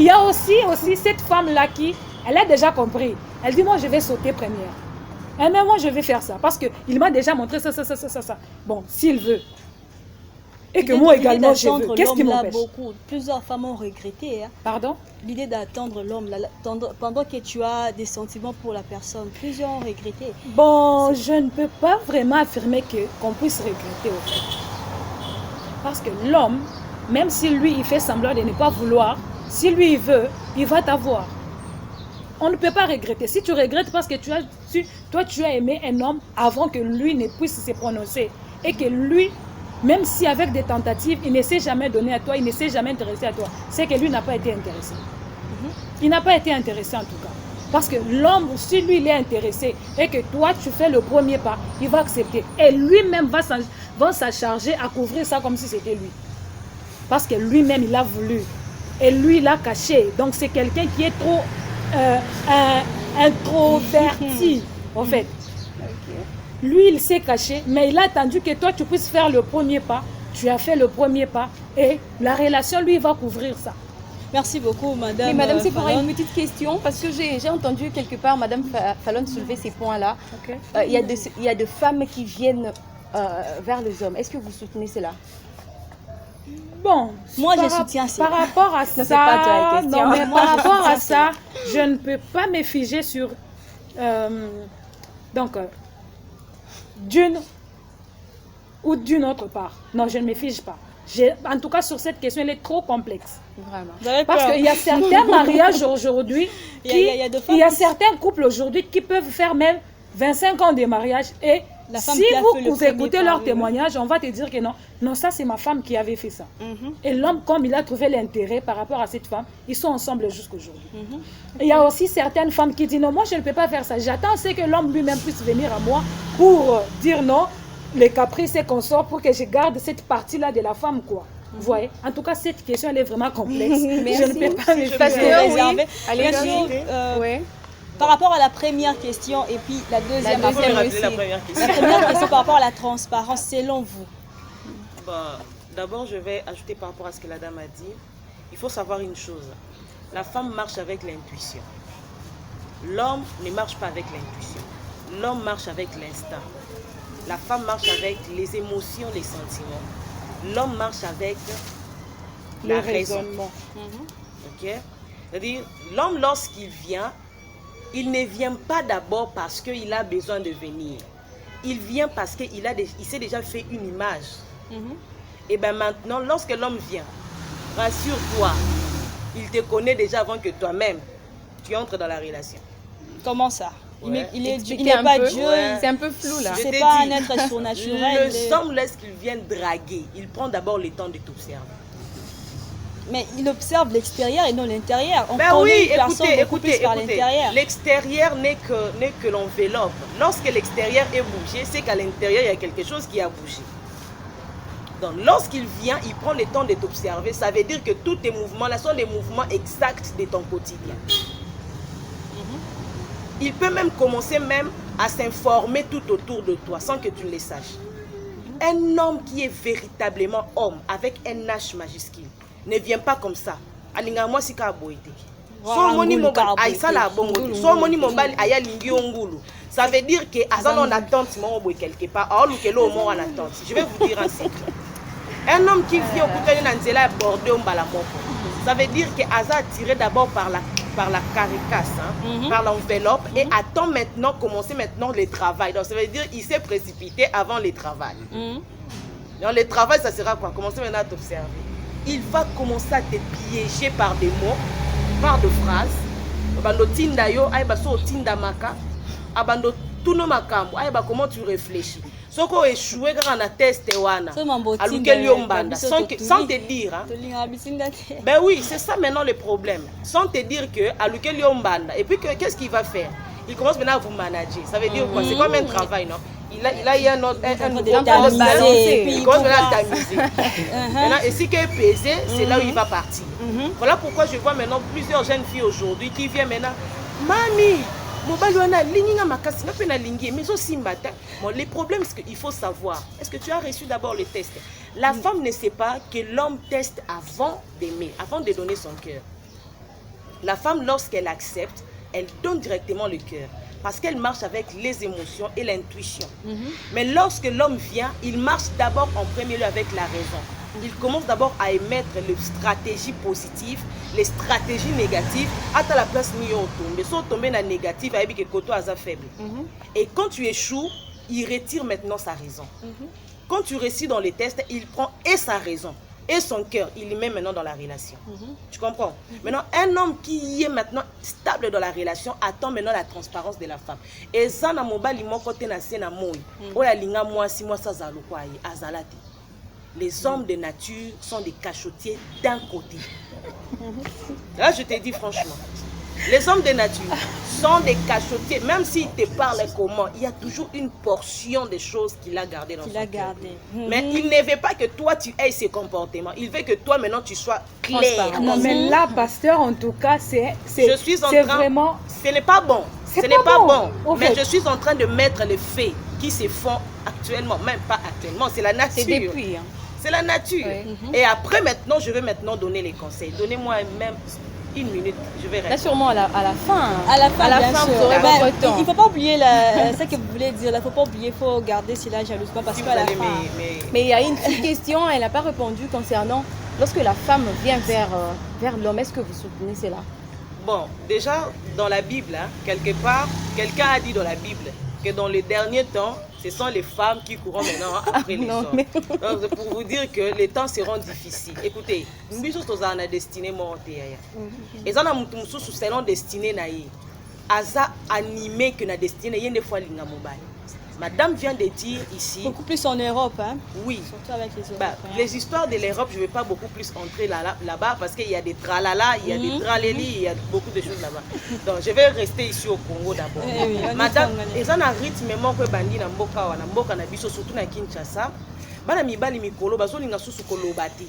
S4: y a aussi cette femme-là qui, elle a déjà compris. Elle dit, moi, je vais sauter première. Et mais moi, je vais faire ça, parce qu'il m'a déjà montré ça. Bon, s'il veut. Et que moi également je veux. Qu'est-ce qui m'empêche?
S2: Plusieurs femmes ont regretté.
S4: Pardon?
S2: L'idée d'attendre l'homme, pendant que tu as des sentiments pour la personne. Plusieurs ont regretté.
S4: Bon, je ne peux pas vraiment affirmer qu'on puisse regretter au fait. Parce que l'homme, même si lui il fait semblant de ne pas vouloir, si lui il veut, il va t'avoir. On ne peut pas regretter. Si tu regrettes parce que toi tu as aimé un homme avant que lui ne puisse se prononcer et que lui, même si avec des tentatives, il ne s'est jamais donné à toi, il ne s'est jamais intéressé à toi, c'est que lui n'a pas été intéressé. Il n'a pas été intéressé en tout cas. Parce que l'homme, si lui il est intéressé et que toi tu fais le premier pas, il va accepter. Et lui-même va s'acharger à couvrir ça comme si c'était lui. Parce que lui-même il a voulu. Et lui il a caché. Donc c'est quelqu'un qui est trop introverti en fait. Lui, il s'est caché, mais il a attendu que toi, tu puisses faire le premier pas. Tu as fait le premier pas et la relation, lui, va couvrir ça.
S2: Merci beaucoup, madame.
S3: Mais madame, c'est pour
S2: Fallon.
S3: une petite question, parce que j'ai entendu quelque part madame Fallon soulever ces points-là.
S4: Ok.
S3: Il y a de femmes qui viennent vers les hommes. Est-ce que vous soutenez cela?
S4: Bon,
S2: Moi, je
S4: par
S2: soutiens ça.
S4: Par rapport à ça,
S3: c'est pas toi la question.
S4: non, mais
S2: Moi,
S4: par
S2: je
S4: rapport à
S2: soutiens
S4: ça, je ne peux pas me figer sur d'une ou d'une autre part. Non, je ne me fige pas. En tout cas, sur cette question, elle est trop complexe.
S3: Vraiment.
S2: Vous avez
S4: Parce
S2: peur.
S4: qu'il y a certains mariages aujourd'hui,
S2: Il y a de femmes
S4: il y a
S2: qui-
S4: certains couples aujourd'hui qui peuvent faire même 25 ans de mariage et
S2: La femme
S4: si
S2: qui a fait le
S4: vous
S2: premier
S4: écoutez
S2: pas,
S4: leur
S2: oui,
S4: témoignage, on va te dire que non, non, ça c'est ma femme qui avait fait ça.
S2: Mhm.
S4: Et l'homme, comme il a trouvé l'intérêt par rapport à cette femme, ils sont ensemble jusqu'aujourd'hui.
S2: Mhm.
S4: Il y a aussi certaines femmes qui disent non, moi je ne peux pas faire ça. J'attends c'est que l'homme lui-même puisse venir à moi pour dire non, les caprices et consorts, pour que je garde cette partie-là de la femme, quoi. Vous voyez? En tout cas, cette question, elle est vraiment complexe. Je ne peux pas me
S5: je peux
S3: Pasteur, oui.
S2: réserver.
S3: Allez,
S2: Bien sûr,
S3: oui.
S2: par rapport à la première question et puis la deuxième,
S3: La deuxième
S5: Faut me
S3: aussi.
S5: rappeler la première question.
S2: la première question par rapport à la transparence, selon vous.
S5: Bah, d'abord, je vais ajouter par rapport à ce que la dame a dit. Il faut savoir une chose. La femme marche avec l'intuition. L'homme ne marche pas avec l'intuition. L'homme marche avec l'instinct. La femme marche avec les émotions, les sentiments. L'homme marche avec
S4: le
S5: la raison.
S4: raisonnement.
S5: Ok? C'est-à-dire, l'homme, lorsqu'il vient, il ne vient pas d'abord parce qu'il a besoin de venir. Il vient parce qu'il s'est déjà fait une image. Et bien maintenant, lorsque l'homme vient, rassure-toi, il te connaît déjà avant que toi-même, tu entres dans la relation.
S2: Comment ça?
S5: Ouais.
S2: Il
S3: Expliquez
S2: n'est
S3: un
S2: pas
S3: peu.
S2: Dieu.
S5: Ouais.
S3: C'est un peu flou là.
S5: Je
S2: C'est
S5: t'ai
S2: pas
S5: dit,
S2: un être surnaturel.
S5: Le homme, lorsqu'il vient draguer, il prend d'abord le temps de t'observer.
S2: Mais il observe l'extérieur et non l'intérieur. On
S5: Ben
S2: connaît
S5: oui,
S2: une personne beaucoup plus par
S5: écoutez.
S2: l'intérieur.
S5: L'extérieur n'est que l'enveloppe. Lorsque l'extérieur est bougé, c'est qu'à l'intérieur, il y a quelque chose qui a bougé. Donc, lorsqu'il vient, il prend le temps de t'observer. Ça veut dire que tous tes mouvements là sont les mouvements exacts de ton quotidien. Il peut même commencer même à s'informer tout autour de toi sans que tu ne le saches. Un homme qui est véritablement homme avec un H majuscule ne vient pas comme ça. Alinga moi si ka boite. Son moni mobile aïssa la bongo. Son moni mobile aya lingi ongulu. Ça veut dire que azan en attente mon boy quelque part. Alors que l'homme en attente. Je vais vous dire un secret. Un homme qui vient au côté de nzela bordé mbala moko. Ça veut dire que Aza attiré d'abord par la caricace, hein, par l'enveloppe, et attend maintenant, commencer maintenant le travail. Donc ça veut dire qu'il s'est précipité avant le travail. Donc le travail, ça sera quoi? Commencer maintenant à t'observer. Il va commencer à te piéger par des mots, par des phrases. Abando tinda yo, aïba so tinda maka. Abando tuno makambo, aïba comment tu réfléchis. Soko échoué quand on a testé wana. Sans te dire. Hein. Ben oui, c'est ça maintenant le problème. Sans te dire que Aluke Lyombanda. Et puis qu'est-ce qu'il va faire? Il commence maintenant à vous manager. Ça veut dire quoi? C'est comme un travail, non? Il a un autre il commence maintenant à t'amuser. Maintenant, et si qu'il est pesé, c'est là où il va partir. Voilà pourquoi je vois maintenant plusieurs jeunes filles aujourd'hui qui viennent maintenant. Mamie, mais aussi bon, le problème, c'est qu'il faut savoir. Est-ce que tu as reçu d'abord le test? La femme ne sait pas que l'homme teste avant d'aimer, avant de donner son cœur. La femme, lorsqu'elle accepte, elle donne directement le cœur. Parce qu'elle marche avec les émotions et l'intuition. Mais lorsque l'homme vient, il marche d'abord en premier lieu avec la raison. Il commence d'abord à émettre les stratégies positives, les stratégies négatives. À la place, nous tomber. Si on tombe dans la négative, il y a que toi faible. Et quand tu échoues, il retire maintenant sa raison. Quand tu réussis dans les tests, il prend et sa raison et son cœur, il le met maintenant dans la relation. Tu comprends? Maintenant, un homme qui est maintenant stable dans la relation attend maintenant la transparence de la femme. Et ça, na mobile, mon côté na sena moi. Oya linga moi si moi ça zalo quoi azalati. Les hommes de nature sont des cachotiers d'un côté. Là, je te dis franchement, les hommes de nature sont des cachotiers. Même s'ils te parlent comment, il y a toujours une portion de choses qu'il a gardées dans son cœur. Mais il ne veut pas que toi, tu aies ces comportements. Il veut que toi, maintenant, tu sois clair.
S4: Non, mais là, pasteur, en tout cas, c'est vraiment...
S5: Ce n'est pas bon. Ce n'est pas bon. Mais je suis en train de mettre les faits qui se font actuellement. Même pas actuellement, c'est la nature.
S3: C'est depuis. Hein.
S5: C'est la nature. Et après, maintenant, je vais maintenant donner les conseils. Donnez-moi même 1 minute, je vais répondre.
S3: Là, sûrement à la fin.
S2: À la fin, bien
S3: vous
S2: sûr.
S3: aurez
S2: Ben,
S3: votre temps.
S2: il ne faut pas oublier ce que vous voulez dire. Il ne faut pas oublier, il faut garder cela jalousement parce
S5: Si
S2: qu'à
S5: vous
S2: la
S5: allez
S2: fin...
S3: Mais il y a une petite question, elle n'a pas répondu concernant lorsque la femme vient vers l'homme. Est-ce que vous soutenez cela?
S5: Bon, déjà, dans la Bible, hein, quelque part, quelqu'un a dit dans la Bible que dans les derniers temps, ce sont les femmes qui courront maintenant après les hommes. Donc, pour vous dire que les temps seront difficiles. Écoutez, nous sommes dans la destinée morte. Et ça, nous sommes selon destinée. Aza animé que la destinée, il y a des fois l'inga mobile. Madame vient de dire ici...
S2: Beaucoup plus en Europe, hein?
S5: Oui.
S2: Surtout avec les Européens.
S5: Bah, les histoires de l'Europe, je ne vais pas beaucoup plus entrer là-bas parce qu'il y a des tralala, il y a des tralélis, il y a beaucoup de choses là-bas. Donc, je vais rester ici au Congo d'abord. Madame, ils ont un rythme que bandi na mboka na biso surtout na Kinshasa. Bana mibali mikolo bazolinga susu kolobati.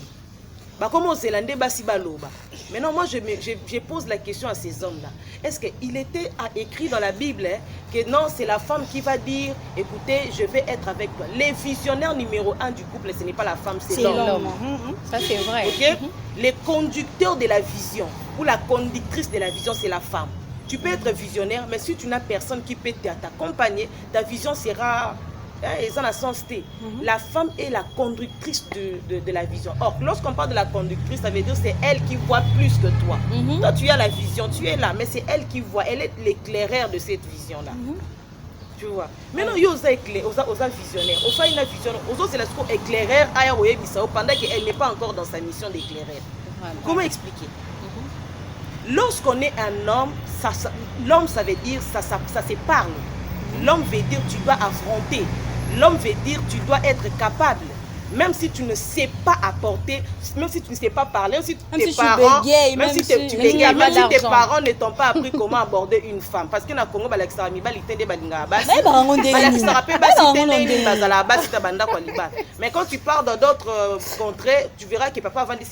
S5: Bah, comment aux Zélandais basi baloba. Maintenant, moi, je pose la question à ces hommes-là. Est-ce qu'il était écrit dans la Bible que non, c'est la femme qui va dire, écoutez, je vais être avec toi. Les visionnaires numéro 1 du couple, ce n'est pas la femme, c'est l'homme.
S3: Ça, c'est vrai.
S5: Okay? Les conducteurs de la vision ou la conductrice de la vision, c'est la femme. Tu peux être visionnaire, mais si tu n'as personne qui peut t'accompagner, ta vision sera... La femme est la conductrice de la vision. Or, lorsqu'on parle de la conductrice, ça veut dire que c'est elle qui voit plus que toi. Toi, tu as la vision, tu es là, mais c'est elle qui voit. Elle est l'éclaireur de cette vision-là. Tu vois. Maintenant, il y a des visionnaires. Il y a des éclaireur pendant qu'elle n'est pas encore dans sa mission d'éclaireur. Comment expliquer? Lorsqu'on est un homme, l'homme, ça veut dire, ça se parle. L'homme veut dire tu dois affronter. L'homme veut dire tu dois être capable. Même si tu ne sais pas apporter, même si tu ne sais pas parler, même si tes parents, même si tes parents ne t'ont pas appris comment aborder une femme. Parce que dans le Congo, mais quand tu pars dans d'autres contrées, tu verras que papa va dire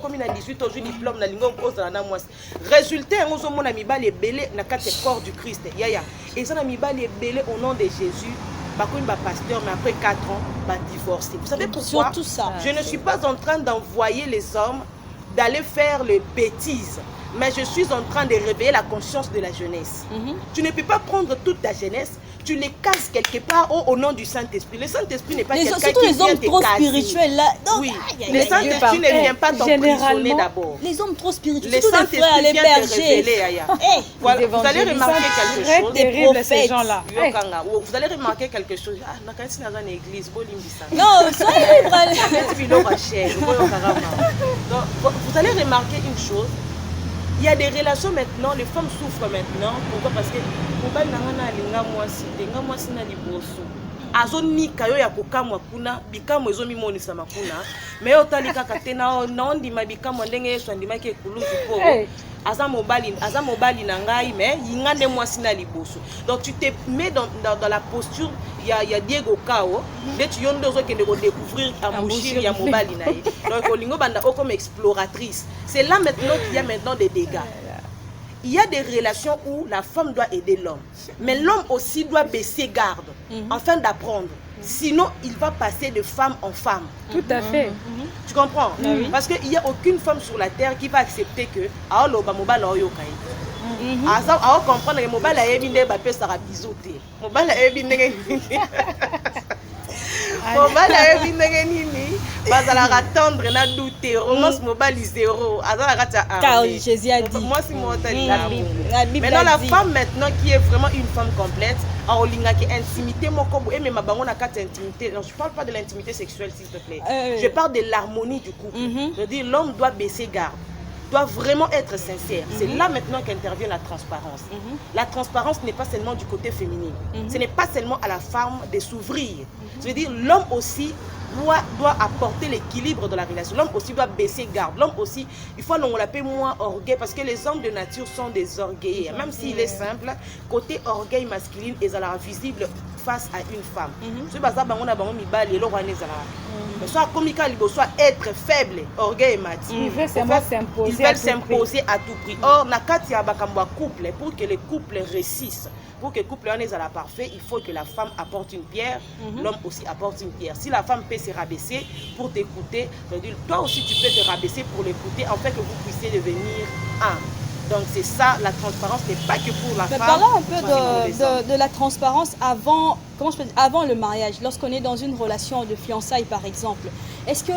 S5: comme il a 18 ans, j'ai diplôme, résultat, on a mis les belés dans le corps du Christ. Et ça a mis les belés au nom de Jésus. Pasteur, mais après 4 ans, divorcé. Vous savez pourquoi?
S2: Surtout ça.
S5: Je ne suis pas en train d'envoyer les hommes d'aller faire les bêtises, mais je suis en train de réveiller la conscience de la jeunesse. Tu ne peux pas prendre toute ta jeunesse, tu les casses quelque part au nom du Saint-Esprit. Le Saint-Esprit n'est pas quelqu'un qui vient te casser.
S2: Surtout les hommes trop spirituels là. Donc,
S5: oui, le Saint-Esprit ne vient pas t'emprisonner d'abord.
S2: Les hommes trop spirituels,
S5: le
S2: Saint-Esprit vient te révéler.
S5: Vous allez remarquer quelque chose.
S4: Terrible ces gens-là.
S5: Vous allez remarquer quelque chose. Dans l'église,
S2: non, soyez libre.
S5: Vous allez remarquer une chose. Il y a des relations maintenant, les femmes souffrent maintenant. Pourquoi? Parce que azonika yo ya kokamwa kuna bikamwa ezomimonisa makuna mais otalika katena naondima bikamwa ndenge Yesu andimaki ekuluzu po aza mobali na ngai mais yinga nde mwasi na liboso. Donc tu te mets dans la posture il y a Diego Kao dès tu yondo zo kende ko découvrir embouchure ya mobali na ye. Donc olingo banda comme exploratrice. C'est là maintenant qu'il y a maintenant des dégâts. Il y a des relations où la femme doit aider l'homme, mais l'homme aussi doit baisser garde afin d'apprendre. Sinon, il va passer de femme en femme.
S4: Tout à fait.
S5: Tu comprends? Parce qu'il n'y a aucune femme sur la terre qui va accepter que à comprendre que mobile a évité de faire bisoter. Mobile a évité mobile a évité nini bazala attendre na douter romance mobile 0 azala
S2: car Jésus a dit
S5: moi si moi maintenant la femme maintenant qui est vraiment une femme complète a olinga ki intimité moko bo et même bango na carte intimité. Non, je parle pas de l'intimité sexuelle s'il te plaît. Je parle de l'harmonie du couple. Je veux dire l'homme doit baisser garde, doit vraiment être sincère. C'est là maintenant qu'intervient la transparence. La transparence n'est pas seulement du côté féminin. Ce n'est pas seulement à la femme de s'ouvrir. Je veux dire, l'homme aussi doit apporter l'équilibre de la relation. L'homme aussi doit baisser garde. L'homme aussi, il faut qu'on l'appelle moins orgueil parce que les hommes de nature sont des orgueillés. Même s'il est simple, côté orgueil masculin, ils sont visibles face à une femme. Mais soit comica libo, soit être faible, orgueil et mati.
S4: Ils veulent seulement s'imposer.
S5: Ils veulent s'imposer à tout prix. Or, nakati ya bakamwa couple, pour que le couple réussisse, pour que le couple en est à la parfait, il faut que la femme apporte une pierre, l'homme aussi apporte une pierre. Si la femme peut se rabaisser pour t'écouter, toi aussi tu peux te rabaisser pour l'écouter, afin que vous puissiez devenir un. Donc c'est ça, la transparence n'est pas que pour la femme.
S2: Parlons un peu de la transparence avant, avant le mariage, lorsqu'on est dans une relation de fiançailles par exemple. Est-ce que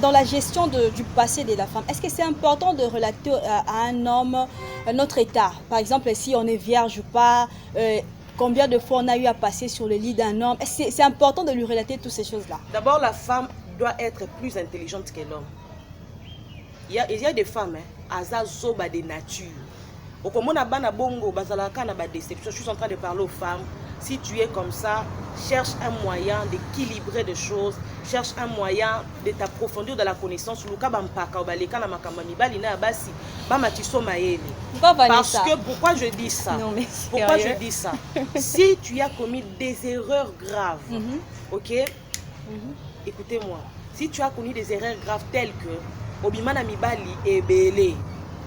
S2: dans la gestion du passé de la femme, est-ce que c'est important de relater à un homme notre état? Par exemple, si on est vierge ou pas, combien de fois on a eu à passer sur le lit d'un homme? C'est important de lui relater toutes ces choses-là?
S5: D'abord, la femme doit être plus intelligente que l'homme. Il y a des femmes, asa zoba de nature. Au komona bana bongo bazalaka na ba déception. Je suis en train de parler aux femmes. Si tu es comme ça, cherche un moyen d'équilibrer des choses, cherche un moyen de t'approfondir de la connaissance. Luka bampaka obaleka na makamba mibali na basi ba matiso mayele. Parce que pourquoi je dis ça?
S3: Non, mais
S5: pourquoi je dis ça? Si tu as commis des erreurs graves, OK? Écoutez-moi. Si tu as commis des erreurs graves telles que obimana mibali ebele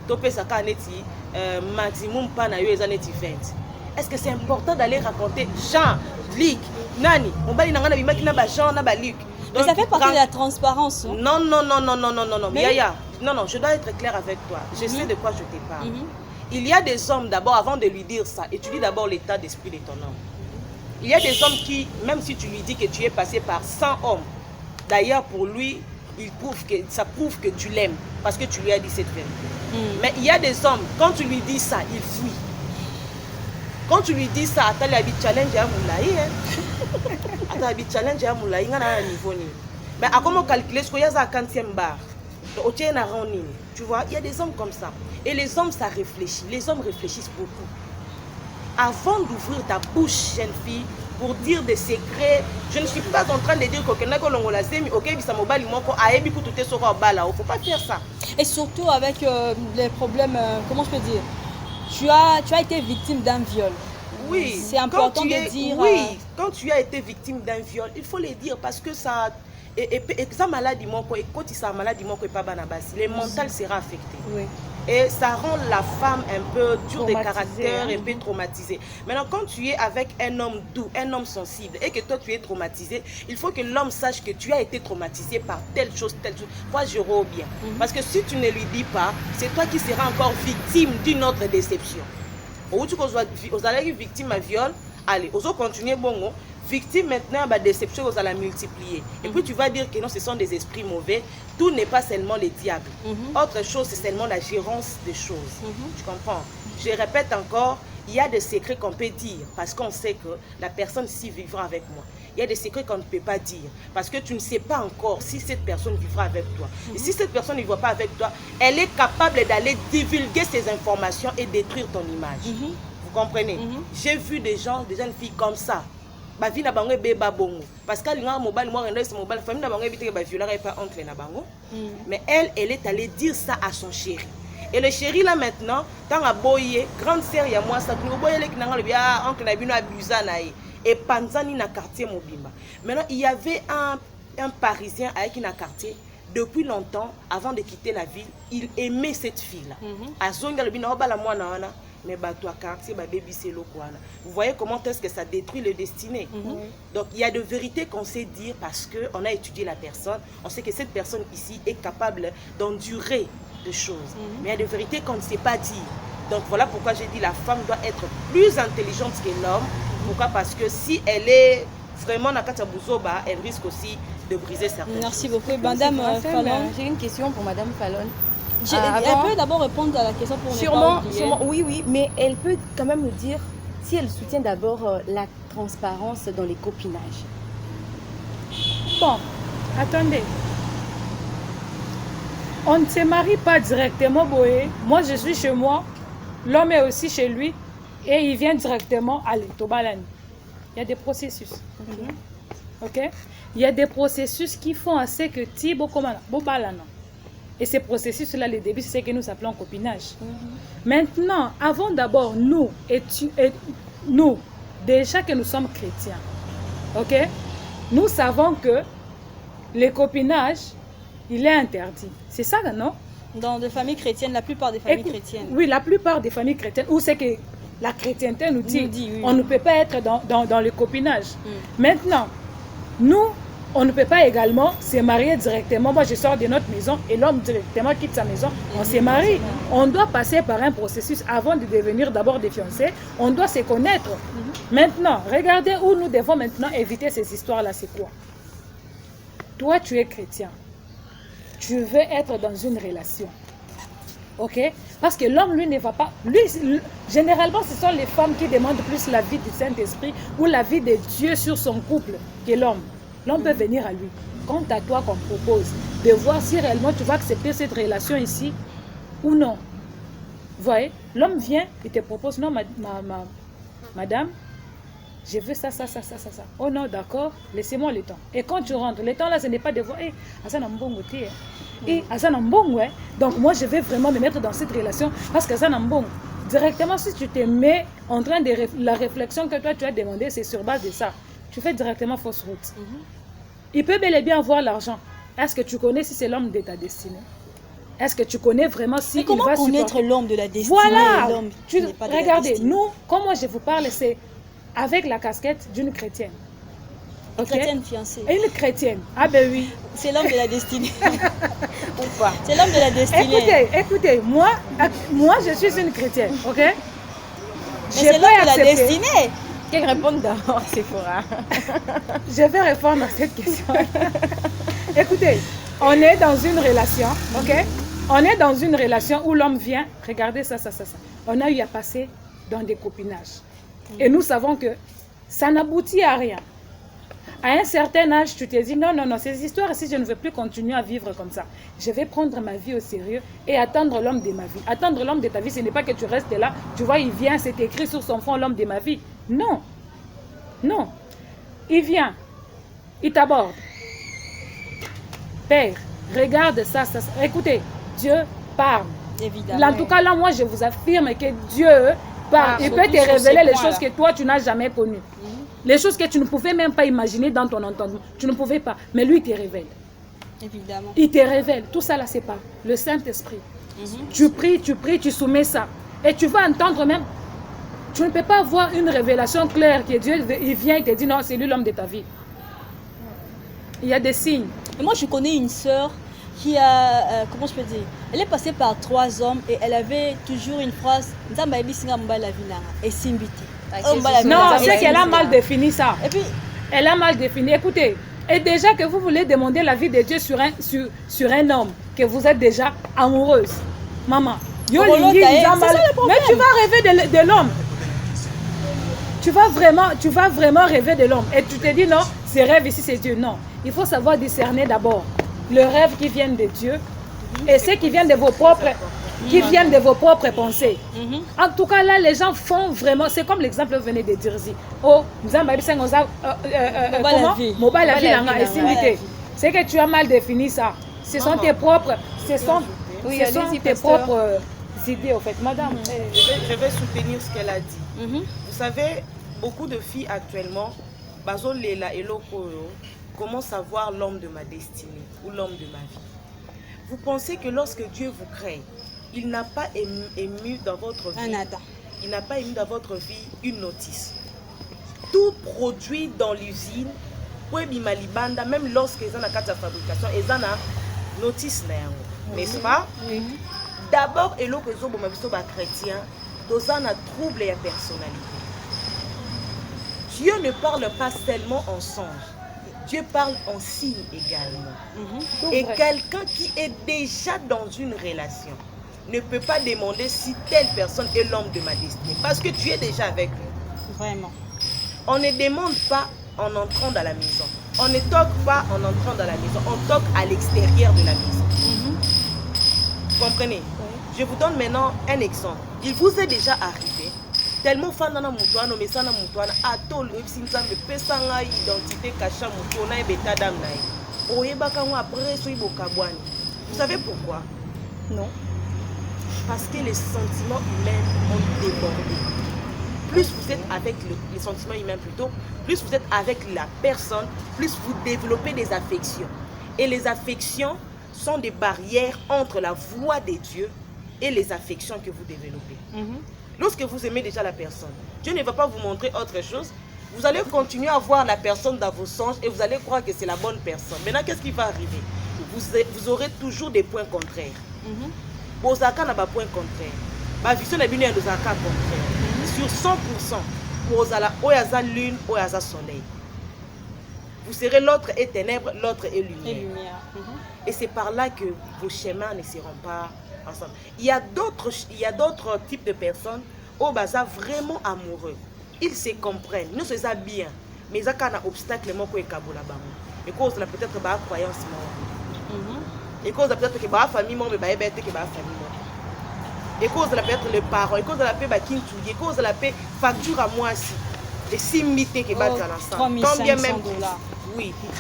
S5: topesaka neti maximum pa na yo eza neti 20. Est-ce que c'est important d'aller raconter Jean, Luc, Nani, mobali nanga bimaki na ba Jean na ba Luc?
S2: Mais ça fait partie de la transparence.
S5: Non, non, non, non, non, non, non, non. Yaya, non, non, je dois être clair avec toi. Je sais de quoi je te parle. Il y a des hommes d'abord, avant de lui dire ça, étudie d'abord l'état d'esprit de ton homme. Il y a des hommes qui, même si tu lui dis que tu es passé par 100 hommes, d'ailleurs pour lui, ça prouve que tu l'aimes parce que tu lui as dit cette vérité. Mais il y a des hommes, quand tu lui dis ça, il fuit. Quand tu lui dis ça, attends, il y a un challenge à moulaï. Attends, il y a un challenge à moulaï. Mais à comment calculer ce qu'il y a à 40e bar? Tu vois, il y a des hommes comme ça. Et les hommes, ça réfléchit. Les hommes réfléchissent beaucoup. Avant d'ouvrir ta bouche, jeune fille, pour dire des secrets, je ne suis pas en train de dire que il ne faut pas faire ça.
S2: Et surtout avec les problèmes, comment je peux dire, tu as été victime d'un viol.
S5: Oui,
S2: c'est important de dire.
S5: Oui, quand tu as été victime d'un viol, il faut le dire parce que ça. Et ça maladie, quand il s'est maladie, le mental sera affecté.
S2: Oui.
S5: Et ça rend la femme un peu dure de caractère, un peu traumatisée. Maintenant, quand tu es avec un homme doux, un homme sensible, et que toi tu es traumatisé, il faut que l'homme sache que tu as été traumatisé par telle chose, telle chose. Moi, je bien. Parce que si tu ne lui dis pas, c'est toi qui seras encore victime d'une autre déception. Au tu es victime à viol, allez, on va continuer bon. Victime maintenant, bah, déception, vous allez la multiplier. Et puis tu vas dire que non, ce sont des esprits mauvais. Tout n'est pas seulement les diables. Autre chose, c'est seulement la gérance des choses. Tu comprends? Je répète encore, il y a des secrets qu'on peut dire parce qu'on sait que la personne ici vivra avec moi. Il y a des secrets qu'on ne peut pas dire parce que tu ne sais pas encore si cette personne vivra avec toi. Et si cette personne ne vivra pas avec toi, elle est capable d'aller divulguer ces informations et détruire ton image. Vous comprenez? J'ai vu des gens, des jeunes filles comme ça. Ba vie na bango beba bongo parce qu'elle a mobile moi rendre ce mobile famille na bango éviter que ba violer pas oncle na bango. Mais elle est allée dire ça à son chéri. Et le chéri là maintenant tant a boyé grande sœur ya moi ça nous boyé qui na le bien oncle na bino abusa na et panzani na quartier mobimba. Maintenant il y avait un parisien avec une quartier depuis longtemps avant de quitter la ville, il aimait cette fille là. Azonga le bino obala moi na wana. Mais toi quartier baby c'est le quoi. Vous voyez comment est-ce que ça détruit le destiné. Donc il y a de vérités qu'on sait dire parce que on a étudié la personne, on sait que cette personne ici est capable d'endurer des choses. Mais il y a de vérités qu'on ne sait pas dire. Donc voilà pourquoi j'ai dit la femme doit être plus intelligente que l'homme. Pourquoi? Parce que si elle est vraiment Nakata Bouzoba, elle risque aussi de briser certaines choses.
S2: Merci beaucoup Madame Fallon.
S3: J'ai une question pour Madame Fallon.
S2: Elle peut d'abord répondre à la question pour
S3: sûrement, oui, mais elle peut quand même nous dire si elle soutient d'abord la transparence dans les copinages.
S4: Bon, attendez. On ne se marie pas directement, Boé. Moi, je suis chez moi, l'homme est aussi chez lui, et il vient directement à l'Etobalani. Il y a des processus. Ok? Il y a des processus qui font assez que Tibo Komana, Bobalana. Et ces processus-là, les débuts, c'est ce que nous appelons copinage. Maintenant, avant d'abord, nous, déjà que nous sommes chrétiens, ok, nous savons que le copinage, il est interdit. C'est ça, non?
S2: Dans des familles chrétiennes, la plupart des familles chrétiennes.
S4: Oui, la plupart des familles chrétiennes, où c'est que la chrétienté nous dit,
S2: oui.
S4: on ne peut pas être dans le copinage. Maintenant, nous, on ne peut pas également se marier directement. Moi, je sors de notre maison et l'homme directement quitte sa maison. On se marie. On doit passer par un processus avant de devenir d'abord des fiancés. On doit se connaître. Maintenant, regardez où nous devons maintenant éviter ces histoires-là. C'est quoi? Toi, tu es chrétien. Tu veux être dans une relation. Ok? Parce que l'homme, lui, ne va pas... Lui, généralement, ce sont les femmes qui demandent plus la vie du Saint-Esprit ou la vie de Dieu sur son couple que l'homme. L'homme peut venir à lui. Quant à toi qu'on propose, de voir si réellement tu vas accepter cette relation ici ou non. Vous voyez? L'homme vient, il te propose, non, madame, je veux ça. Oh non, d'accord, laissez-moi le temps. Et quand tu rentres, le temps là, ce n'est pas de voir, donc moi, je vais vraiment me mettre dans cette relation parce que ça n'a bon. Directement, si tu te mets en train de la réflexion que toi, tu as demandé, c'est sur base de ça. Tu fais directement fausse route. Il peut bel et bien avoir l'argent. Est-ce que tu connais si c'est l'homme de ta destinée? Est-ce que tu connais vraiment si il
S2: comment
S4: va
S2: connaître l'homme de la destinée?
S4: Voilà.
S2: Et
S4: Regardez, nous, comme moi je vous parle, c'est avec la casquette d'une chrétienne.
S2: Une chrétienne fiancée.
S4: Une chrétienne. Ah ben oui.
S2: C'est l'homme de la destinée. Ou pas? C'est l'homme de la destinée.
S4: Écoutez, moi je suis une chrétienne, ok?
S2: Mais c'est l'homme de la destinée.
S3: Qu'elle réponde d'abord, Sephora.
S4: Je vais répondre à cette question. Écoutez, on est dans une relation, ok? On est dans une relation où l'homme vient, regardez ça. On a eu à passer dans des copinages. Et nous savons que ça n'aboutit à rien. À un certain âge, tu te dis, non, ces histoires, si je ne veux plus continuer à vivre comme ça, je vais prendre ma vie au sérieux et attendre l'homme de ma vie. Attendre l'homme de ta vie, ce n'est pas que tu restes là, tu vois, il vient, c'est écrit sur son front, l'homme de ma vie. Non. Il vient, il t'aborde. Père, regarde ça. Écoutez, Dieu parle.
S2: Évidemment.
S4: En tout cas, là, moi, je vous affirme que Dieu parle. Il peut te révéler les choses que toi, tu n'as jamais connues. Les choses que tu ne pouvais même pas imaginer dans ton entendement. Tu ne pouvais pas. Mais lui, il te révèle.
S2: Évidemment.
S4: Il te révèle. Tout ça, là, c'est pas le Saint-Esprit. Tu pries, tu soumets ça. Et tu vas entendre même. Tu ne peux pas avoir une révélation claire que Dieu, il vient et te dit non, c'est lui l'homme de ta vie. Il y a des signes.
S2: Et moi, je connais une sœur qui a, comment je peux dire, elle est passée par 3 hommes et elle avait toujours une phrase, et Simbiti.
S4: Non, c'est qu'elle a mal défini ça.
S2: Et puis,
S4: elle a mal défini. Écoutez, et déjà que vous voulez demander la vie de Dieu sur un homme, que vous êtes déjà amoureuse. Maman, mais tu vas rêver de l'homme. Tu vas vraiment rêver de l'homme. Et tu te dis non, ce rêve ici c'est Dieu. Non, il faut savoir discerner d'abord le rêve qui vient de Dieu et ce qui vient de vos propres pensées. En tout cas, là, les gens font vraiment. C'est comme l'exemple que vous venez de dire. C'est que tu as mal défini ça. Ce sont tes propres. Ce sont tes propres idées, en fait. Madame.
S5: Je vais soutenir ce qu'elle a dit. Vous savez, beaucoup de filles actuellement, commencent à voir l'homme de ma destinée ou l'homme de ma vie. Vous pensez que lorsque Dieu vous crée, il n'a pas ému dans votre vie, il n'a pas ému dans votre vie une notice. Tout produit dans l'usine, même lorsqu'ils ont la carte de fabrication, ils ont une notice, n'est-ce pas? D'abord, et l'autre chrétien, dans un trouble et personnalité. Dieu ne parle pas seulement en songe, Dieu parle en signe également. Et quelqu'un qui est déjà dans une relation ne peut pas demander si telle personne est l'homme de ma destinée, parce que tu es déjà avec lui.
S2: Vraiment.
S5: On ne demande pas en entrant dans la maison. On ne toque pas en entrant dans la maison. On toque à l'extérieur de la maison. Vous comprenez? Je vous donne maintenant un exemple. Il vous est déjà arrivé, tellement fan dans mutuano, mais ça na mutuana, atol, me pesanga identité cacha mutuana et beta dam naï. Oyebaka moi après so ibokabwani. Vous savez pourquoi?
S3: Non.
S5: Parce que les sentiments humains ont débordé. Plus vous êtes avec les sentiments humains plutôt, plus vous êtes avec la personne, plus vous développez des affections. Et les affections sont des barrières entre la voix de Dieu et les affections que vous développez. Lorsque vous aimez déjà la personne, Dieu ne va pas vous montrer autre chose. Vous allez continuer à voir la personne dans vos songes et vous allez croire que c'est la bonne personne. Maintenant, qu'est-ce qui va arriver? Vous aurez toujours des points contraires. Bozaka n'a pas point contraire. Ma vision est venue à nos contraire. Sur 100%, Bozala, Oyaza lune, Oyaza soleil. Vous serez l'autre est ténèbres, l'autre est lumière. Et c'est par là que vos chemins ne seront pas ensemble. Il y a d'autres types de personnes au bazar vraiment amoureux. Ils se comprennent, nous sommes bien, mais il y a un obstacle qui est là-bas. Et cause peut-être que la croyance et cause peut-être que la famille mais la famille et cause peut-être les parents, et cause la paix et cause la paix facture à moi aussi. Et simité qui bat dans l'ensemble.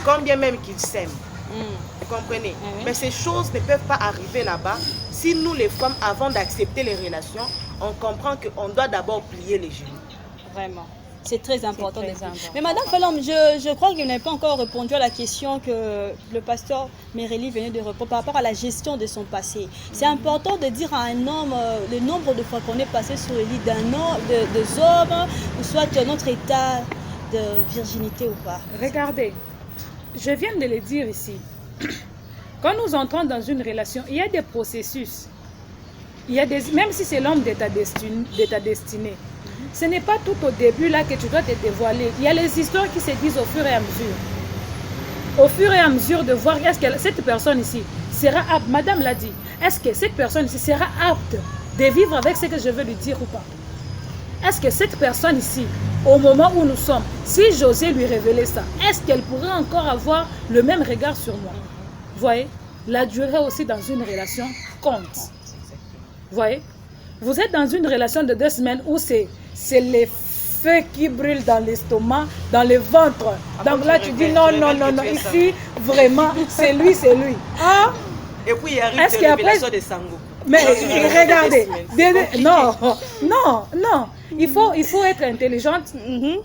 S5: Combien même qu'ils s'aiment. Vous comprenez? Mais ces choses ne peuvent pas arriver là-bas si nous les femmes, avant d'accepter les relations, on comprend qu'on doit d'abord plier les genoux.
S2: Vraiment. C'est très important. Mais Madame Falom, je crois que vous n'avez pas encore répondu à la question que le pasteur Merelli venait de répondre par rapport à la gestion de son passé. C'est important de dire à un homme le nombre de fois qu'on est passé sur le lit d'un homme, des hommes, ou soit notre état de virginité ou pas.
S4: Regardez, je viens de le dire ici. Quand nous entrons dans une relation, il y a des processus. Même si c'est l'homme de ta destinée. Ce n'est pas tout au début là que tu dois te dévoiler. Il y a les histoires qui se disent au fur et à mesure. Au fur et à mesure de voir est-ce que cette personne ici sera apte. Madame l'a dit. Est-ce que cette personne ici sera apte de vivre avec ce que je veux lui dire ou pas? Est-ce que cette personne ici, au moment où nous sommes, si j'osais lui révéler ça, est-ce qu'elle pourrait encore avoir le même regard sur moi? Vous voyez? La durée aussi dans une relation compte. Vous voyez? Vous êtes dans une relation de 2 semaines où c'est les feux qui brûlent dans l'estomac, dans le ventre. Donc là, tu dis non, ici, vraiment, c'est lui. Ah?
S5: Et puis il arrive la révélation de Sango.
S4: Mais regardez, non, il faut être intelligente.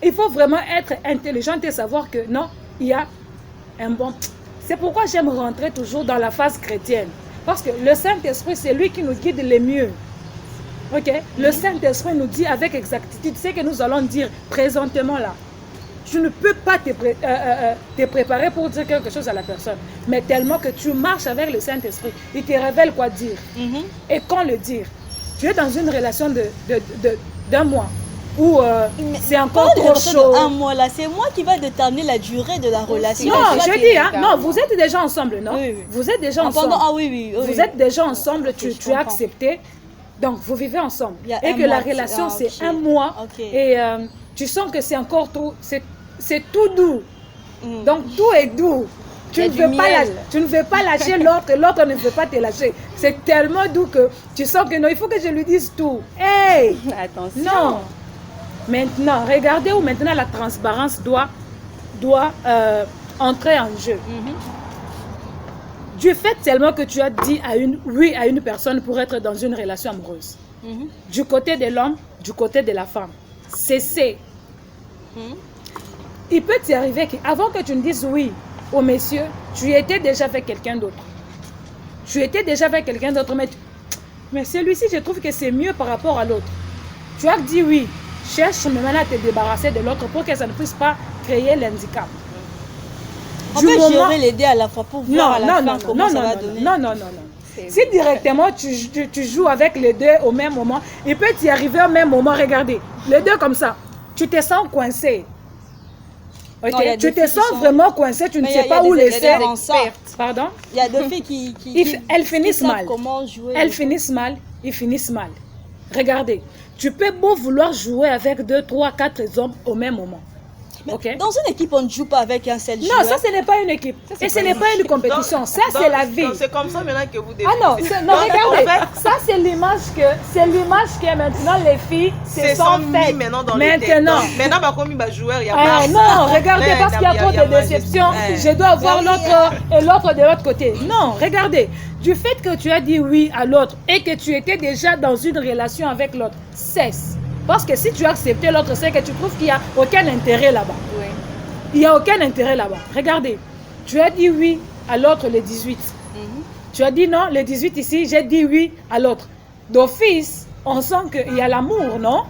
S4: Il faut vraiment être intelligente et savoir que non, il y a un bon... C'est pourquoi j'aime rentrer toujours dans la phase chrétienne. Parce que le Saint-Esprit, c'est lui qui nous guide le mieux. Ok, le Saint-Esprit nous dit avec exactitude ce que nous allons dire présentement là. Je ne peux pas te préparer pour dire quelque chose à la personne. Mais tellement que tu marches avec le Saint-Esprit, il te révèle quoi dire. Et quand le dire. Tu es dans une relation d'un mois où c'est encore trop chaud.
S2: Un mois là, c'est moi qui va déterminer la durée de la relation.
S4: Non, je dis, non, vous êtes déjà ensemble, non? Oui. Vous êtes déjà ensemble. Vous êtes déjà ensemble, tu as accepté. Donc, vous vivez ensemble. Et que la relation, c'est un mois. Et tu sens que c'est encore tout, c'est tout doux. Donc, tout est doux. Tu ne veux pas lâcher l'autre, l'autre ne veut pas te lâcher. C'est tellement doux que tu sens que non, il faut que je lui dise tout. Hey! Attention! Non! Maintenant, regardez où maintenant la transparence doit entrer en jeu. Du fait tellement que tu as dit oui à une personne pour être dans une relation amoureuse. Du côté de l'homme, du côté de la femme. Cessez. Il peut t'y arriver qu'avant que tu ne dises oui au monsieur, tu étais déjà avec quelqu'un d'autre. Mais celui-ci, je trouve que c'est mieux par rapport à l'autre. Tu as dit oui. Cherche maintenant à te débarrasser de l'autre pour que ça ne puisse pas créer l'handicap.
S2: On peut gérer les deux à la fois pour voir à la fin comment ça va donner.
S4: Non. Si directement tu joues avec les deux au même moment, il peut t'y arriver au même moment. Regardez, les deux comme ça, tu te sens coincé. Okay? Non, tu te sens vraiment coincé, tu ne sais pas où laisser. Pardon?
S2: Il y a deux filles qui
S4: elles finissent mal.
S2: Comment jouer.
S4: Elles finissent mal, ils finissent mal. Regardez, tu peux beau vouloir jouer avec 2, 3, 4 hommes au même moment.
S2: Okay. Dans une équipe, on ne joue pas avec un seul joueur.
S4: Non, ça, ce n'est pas une équipe. Et ce n'est pas une compétition. Ça, c'est la vie.
S5: C'est comme ça maintenant que vous devez.
S4: Ah non, regardez. Ça, c'est l'image que maintenant les filles se sont faites.
S5: Maintenant, bah, comme il va jouer, il y a
S4: non, regardez, parce qu'il y a trop de déceptions. Je dois avoir l'autre et l'autre de l'autre côté. Non, regardez. Du fait que tu as dit oui à l'autre et que tu étais déjà dans une relation avec l'autre, cesse. Parce que si tu as accepté l'autre, c'est que tu trouves qu'il n'y a aucun intérêt là-bas. Oui. Il n'y a aucun intérêt là-bas. Regardez, tu as dit oui à l'autre le 18. Tu as dit non, le 18 ici, j'ai dit oui à l'autre. D'office, on sent qu'il y a l'amour, non?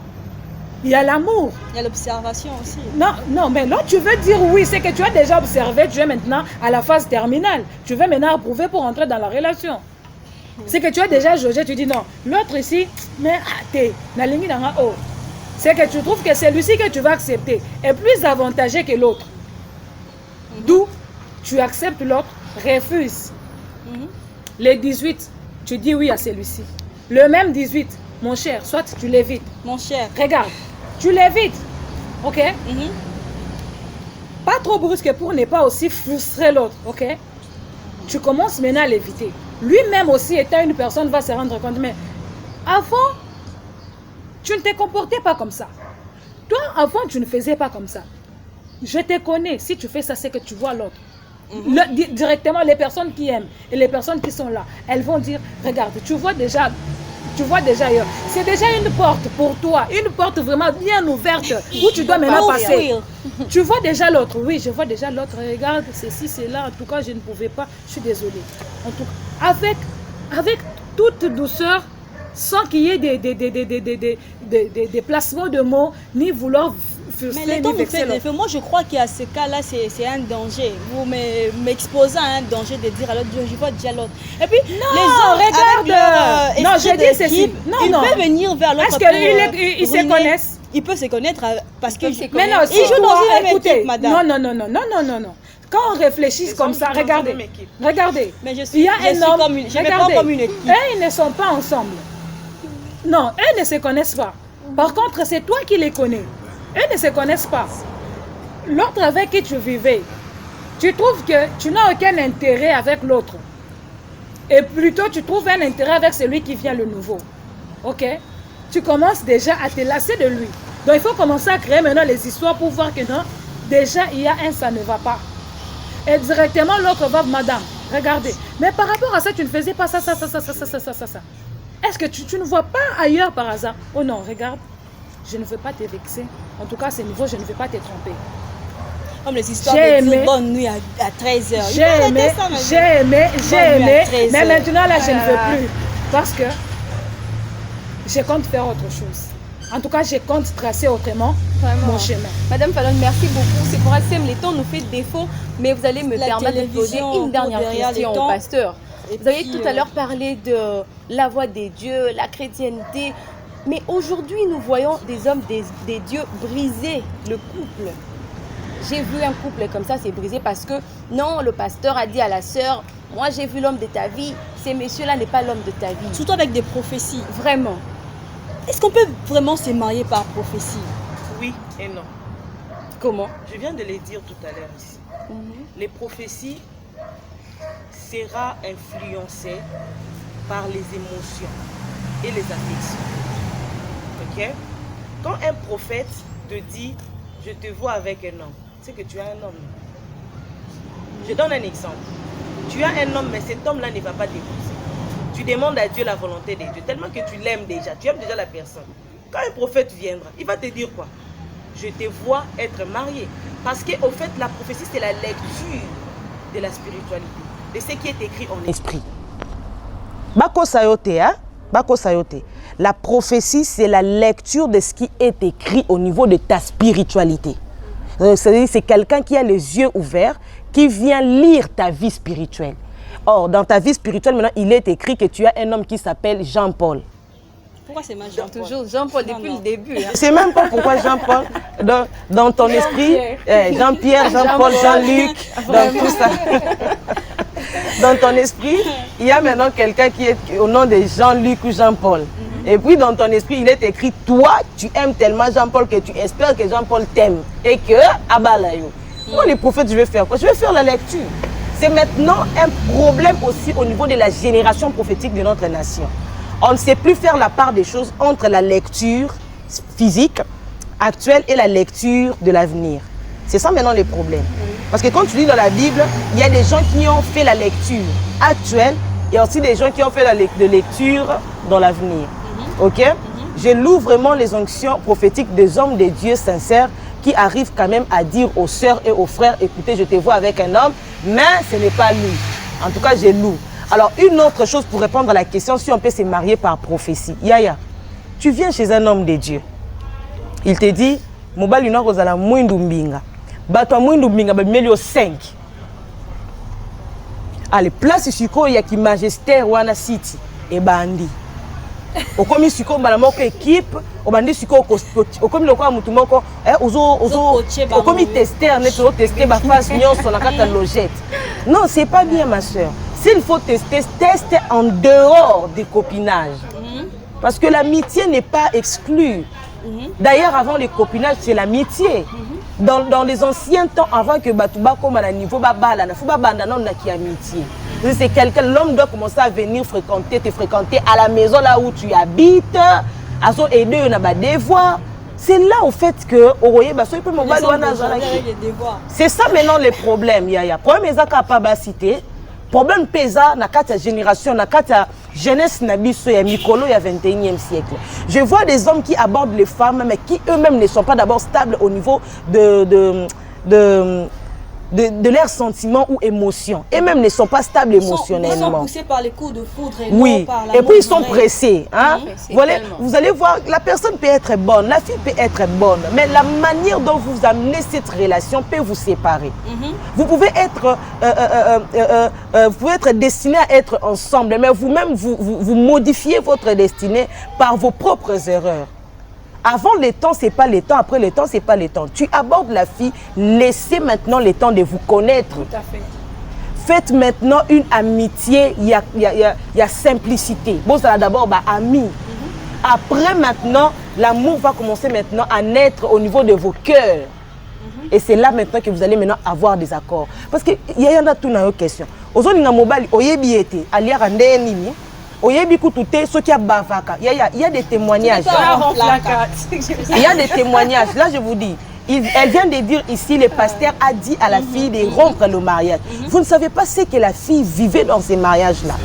S4: Il y a l'amour.
S2: Il y a l'observation aussi.
S4: Non, non, mais là, tu veux dire oui, c'est que tu as déjà observé, tu es maintenant à la phase terminale. Tu veux maintenant approuver pour entrer dans la relation. C'est que tu as déjà jaugé, tu dis non. L'autre ici, mais t'es, c'est que tu trouves que celui-ci que tu vas accepter est plus avantageux que l'autre. D'où tu acceptes l'autre, refuses. Les 18, tu dis oui à celui-ci. Le même 18, mon cher, soit tu l'évites.
S2: Mon cher.
S4: Regarde, tu l'évites. Ok? Pas trop brusque pour ne pas aussi frustrer l'autre. Ok? Tu commences maintenant à l'éviter. Lui-même aussi, étant une personne, va se rendre compte. Mais avant, tu ne te comportais pas comme ça. Toi, avant, tu ne faisais pas comme ça. Je te connais. Si tu fais ça, c'est que tu vois l'autre. Directement, les personnes qui aiment et les personnes qui sont là, elles vont dire, regarde, tu vois déjà ailleurs. C'est déjà une porte pour toi, une porte vraiment bien ouverte où tu dois maintenant passer. Tu vois déjà l'autre. Oui, je vois déjà l'autre. Regarde, ceci, cela. En tout cas, je ne pouvais pas. Je suis désolée. En tout cas, avec toute douceur, sans qu'il y ait des placements de mots, ni vouloir frustrer,
S2: mais les temps
S4: ni
S2: nous fait
S4: vexer
S2: des faits. Moi, je crois qu'à ce cas-là, c'est un danger. Vous m'exposez à un danger de dire à l'autre, je vois déjà l'autre. Et puis,
S4: non,
S2: les hommes,
S4: regarde. Non, j'ai dit ceci. Non,
S2: ils peuvent venir vers l'autre.
S4: Est-ce qu'ils se connaissent?
S2: Ils peuvent se connaître parce qu'ils
S4: mais non,
S2: ils jouent dans une même équipe, madame.
S4: Non. Quand on réfléchit comme ça, regardez.
S2: Mais je
S4: Il y a un homme.
S2: Je me prends comme une équipe.
S4: Eux, ils ne sont pas ensemble. Non, eux ne se connaissent pas. Par contre, c'est toi qui les connais. Eux ne se connaissent pas. L'autre avec qui tu vivais, tu trouves que tu n'as aucun intérêt avec l'autre. Et plutôt, tu trouves un intérêt avec celui qui vient le nouveau. Ok? Tu commences déjà à te lasser de lui. Donc, il faut commencer à créer maintenant les histoires pour voir que non, déjà, il y a un, ça ne va pas. Et directement, l'autre va, madame, regardez. Mais par rapport à ça, tu ne faisais pas ça. Est-ce que tu ne vois pas ailleurs par hasard? Oh non, regarde, je ne veux pas te vexer. En tout cas, à ce niveau, je ne veux pas te tromper.
S2: Comme les histoires de dire bonne nuit à 13h.
S4: J'ai aimé. Mais maintenant, là, je ne veux plus. Parce que je compte faire autre chose. En tout cas, je compte tracer autrement mon chemin.
S3: Madame Fallon, merci beaucoup. C'est pour assez, les temps nous fait défaut, mais vous allez me permettre de poser une dernière question au pasteur. Vous avez tout à l'heure parlé de la voix des dieux, la chrétienté. Mais aujourd'hui, nous voyons des hommes, des dieux briser le couple. J'ai vu un couple comme ça, c'est brisé parce que non, le pasteur a dit à la sœur, moi j'ai vu l'homme de ta vie, ce monsieur-là n'est pas l'homme de ta vie.
S2: Surtout avec des prophéties.
S3: Vraiment.
S2: Est-ce qu'on peut vraiment se marier par prophétie?
S5: Oui et non.
S3: Comment?
S5: Je viens de les dire tout à l'heure ici. Les prophéties sera influencées par les émotions et les affections. Ok? Quand un prophète te dit je te vois avec un homme, c'est que tu as un homme. Je donne un exemple. Tu as un homme, mais cet homme-là ne va pas t'épouser. Tu demandes à Dieu la volonté de Dieu, tellement que tu l'aimes déjà, tu aimes déjà la personne. Quand un prophète viendra, il va te dire quoi? Je te vois être marié. Parce qu'au fait, la prophétie, c'est la lecture de la spiritualité, de ce qui est écrit en esprit. Bako Sayote, hein? Bako Sayote. La prophétie, c'est la lecture de ce qui est écrit au niveau de ta spiritualité. C'est-à-dire, c'est quelqu'un qui a les yeux ouverts, qui vient lire ta vie spirituelle. Or, dans ta vie spirituelle, maintenant, il est écrit que tu as un homme qui s'appelle Jean-Paul.
S2: Pourquoi c'est mal Jean-Paul?
S3: Toujours Jean-Paul depuis le début. Hein.
S5: C'est même pas pourquoi Jean-Paul. Dans ton esprit, Jean-Pierre, Jean-Paul, Jean-Luc, dans tout ça. Dans ton esprit, il y a maintenant quelqu'un qui est au nom de Jean-Luc ou Jean-Paul. Et puis dans ton esprit, il est écrit, toi, tu aimes tellement Jean-Paul que tu espères que Jean-Paul t'aime. Et que, abalayo. Moi, les prophètes, je vais faire quoi? Je vais faire la lecture. C'est maintenant un problème aussi au niveau de la génération prophétique de notre nation. On ne sait plus faire la part des choses entre la lecture physique actuelle et la lecture de l'avenir. C'est ça maintenant les problèmes. Parce que quand tu lis dans la Bible, il y a des gens qui ont fait la lecture actuelle et aussi des gens qui ont fait la lecture dans l'avenir. Ok? Je loue vraiment les onctions prophétiques des hommes de Dieu sincères qui arrivent quand même à dire aux sœurs et aux frères, écoutez, je te vois avec un homme, mais ce n'est pas lui. En tout cas, j'ai lourd. Alors, une autre chose pour répondre à la question, si on peut se marier par prophétie. Yaya, tu viens chez un homme de Dieu. Il te dit, mobali na kozala mwindu mbinga. Bato mwindu mbinga ba milio 5. Allez, place siko ya ki Magistère wana city e bandi. Okomi siko mbala moko équipe, obandi siko okomi lokwa mutu moko okomi tester net tester ba face nyonso na kata logette. Non, c'est pas bien ma sœur. S'il faut tester, teste en dehors du copinage. Parce que l'amitié n'est pas exclue. D'ailleurs, avant le copinage, c'est l'amitié. Dans les anciens temps, avant que Batouba comme à niveau babala, il faut babanda non qui amitié. C'est quelqu'un, l'homme doit commencer à venir te fréquenter à la maison là où tu habites, à son aider on a des devoirs. C'est là au fait que c'est ça maintenant le problème. Yaya. Problème est capacité. Problème pesa na kata génération, na kata jeunesse na biso ya mikolo ya 21e siècle. Je vois des hommes qui abordent les femmes mais qui eux-mêmes ne sont pas d'abord stables au niveau de leurs sentiments ou émotions. Et même ne sont pas stables émotionnellement.
S2: Ils sont poussés par les coups de foudre et
S5: oui.
S2: non par la
S5: et puis ils sont pressés. Hein? Voilà, vous allez voir, la personne peut être bonne, la fille peut être bonne, mais la manière dont vous amenez cette relation peut vous séparer. Vous pouvez être, destiné à être ensemble, mais vous-même, vous modifiez votre destinée par vos propres erreurs. Avant les temps, c'est pas les temps. Après les temps, c'est pas les temps. Tu abordes la fille, laissez maintenant le temps de vous connaître.
S4: Tout à fait.
S5: Faites maintenant une amitié, il y a simplicité. Bon, ça va d'abord ami. Après maintenant, l'amour va commencer maintenant à naître au niveau de vos cœurs. Et c'est là maintenant que vous allez maintenant avoir des accords. Parce qu'il y en a tout dans vos questions. Aujourd'hui, il y a des témoignages. Il y a des témoignages. Là, je vous dis, elle vient de dire ici, le pasteur a dit à la fille de rompre le mariage. Vous ne savez pas ce que la fille vivait dans ces mariages-là.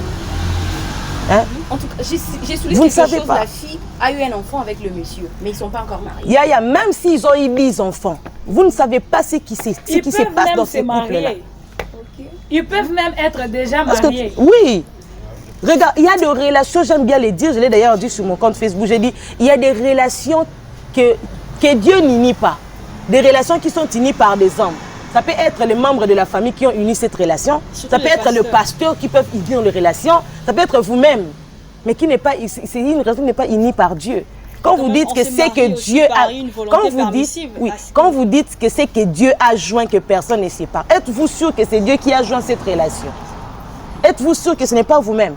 S5: Hein?
S3: En tout cas, j'ai soulevé quelque chose, la fille a eu un enfant avec le monsieur, mais ils ne sont pas encore mariés.
S5: Même s'ils ont eu des enfants, vous ne savez pas ce qui se passe dans ces couples-là.
S4: Ils peuvent même être déjà mariés.
S5: Oui. Regarde, il y a des relations, j'aime bien les dire, je l'ai d'ailleurs dit sur mon compte Facebook, j'ai dit, il y a des relations que Dieu n'unit pas. Des relations qui sont unies par des hommes. Ça peut être les membres de la famille qui ont uni cette relation. Ça peut être le pasteur qui peut unir les relations. Ça peut être vous-même. Mais qui n'est pas, c'est une relation qui n'est pas unie par Dieu. Quand vous dites que c'est que Dieu a, quand vous dites que c'est que Dieu a joint que personne ne sépare, êtes-vous sûr que c'est Dieu qui a joint cette relation? Êtes-vous sûr que ce n'est pas vous-même?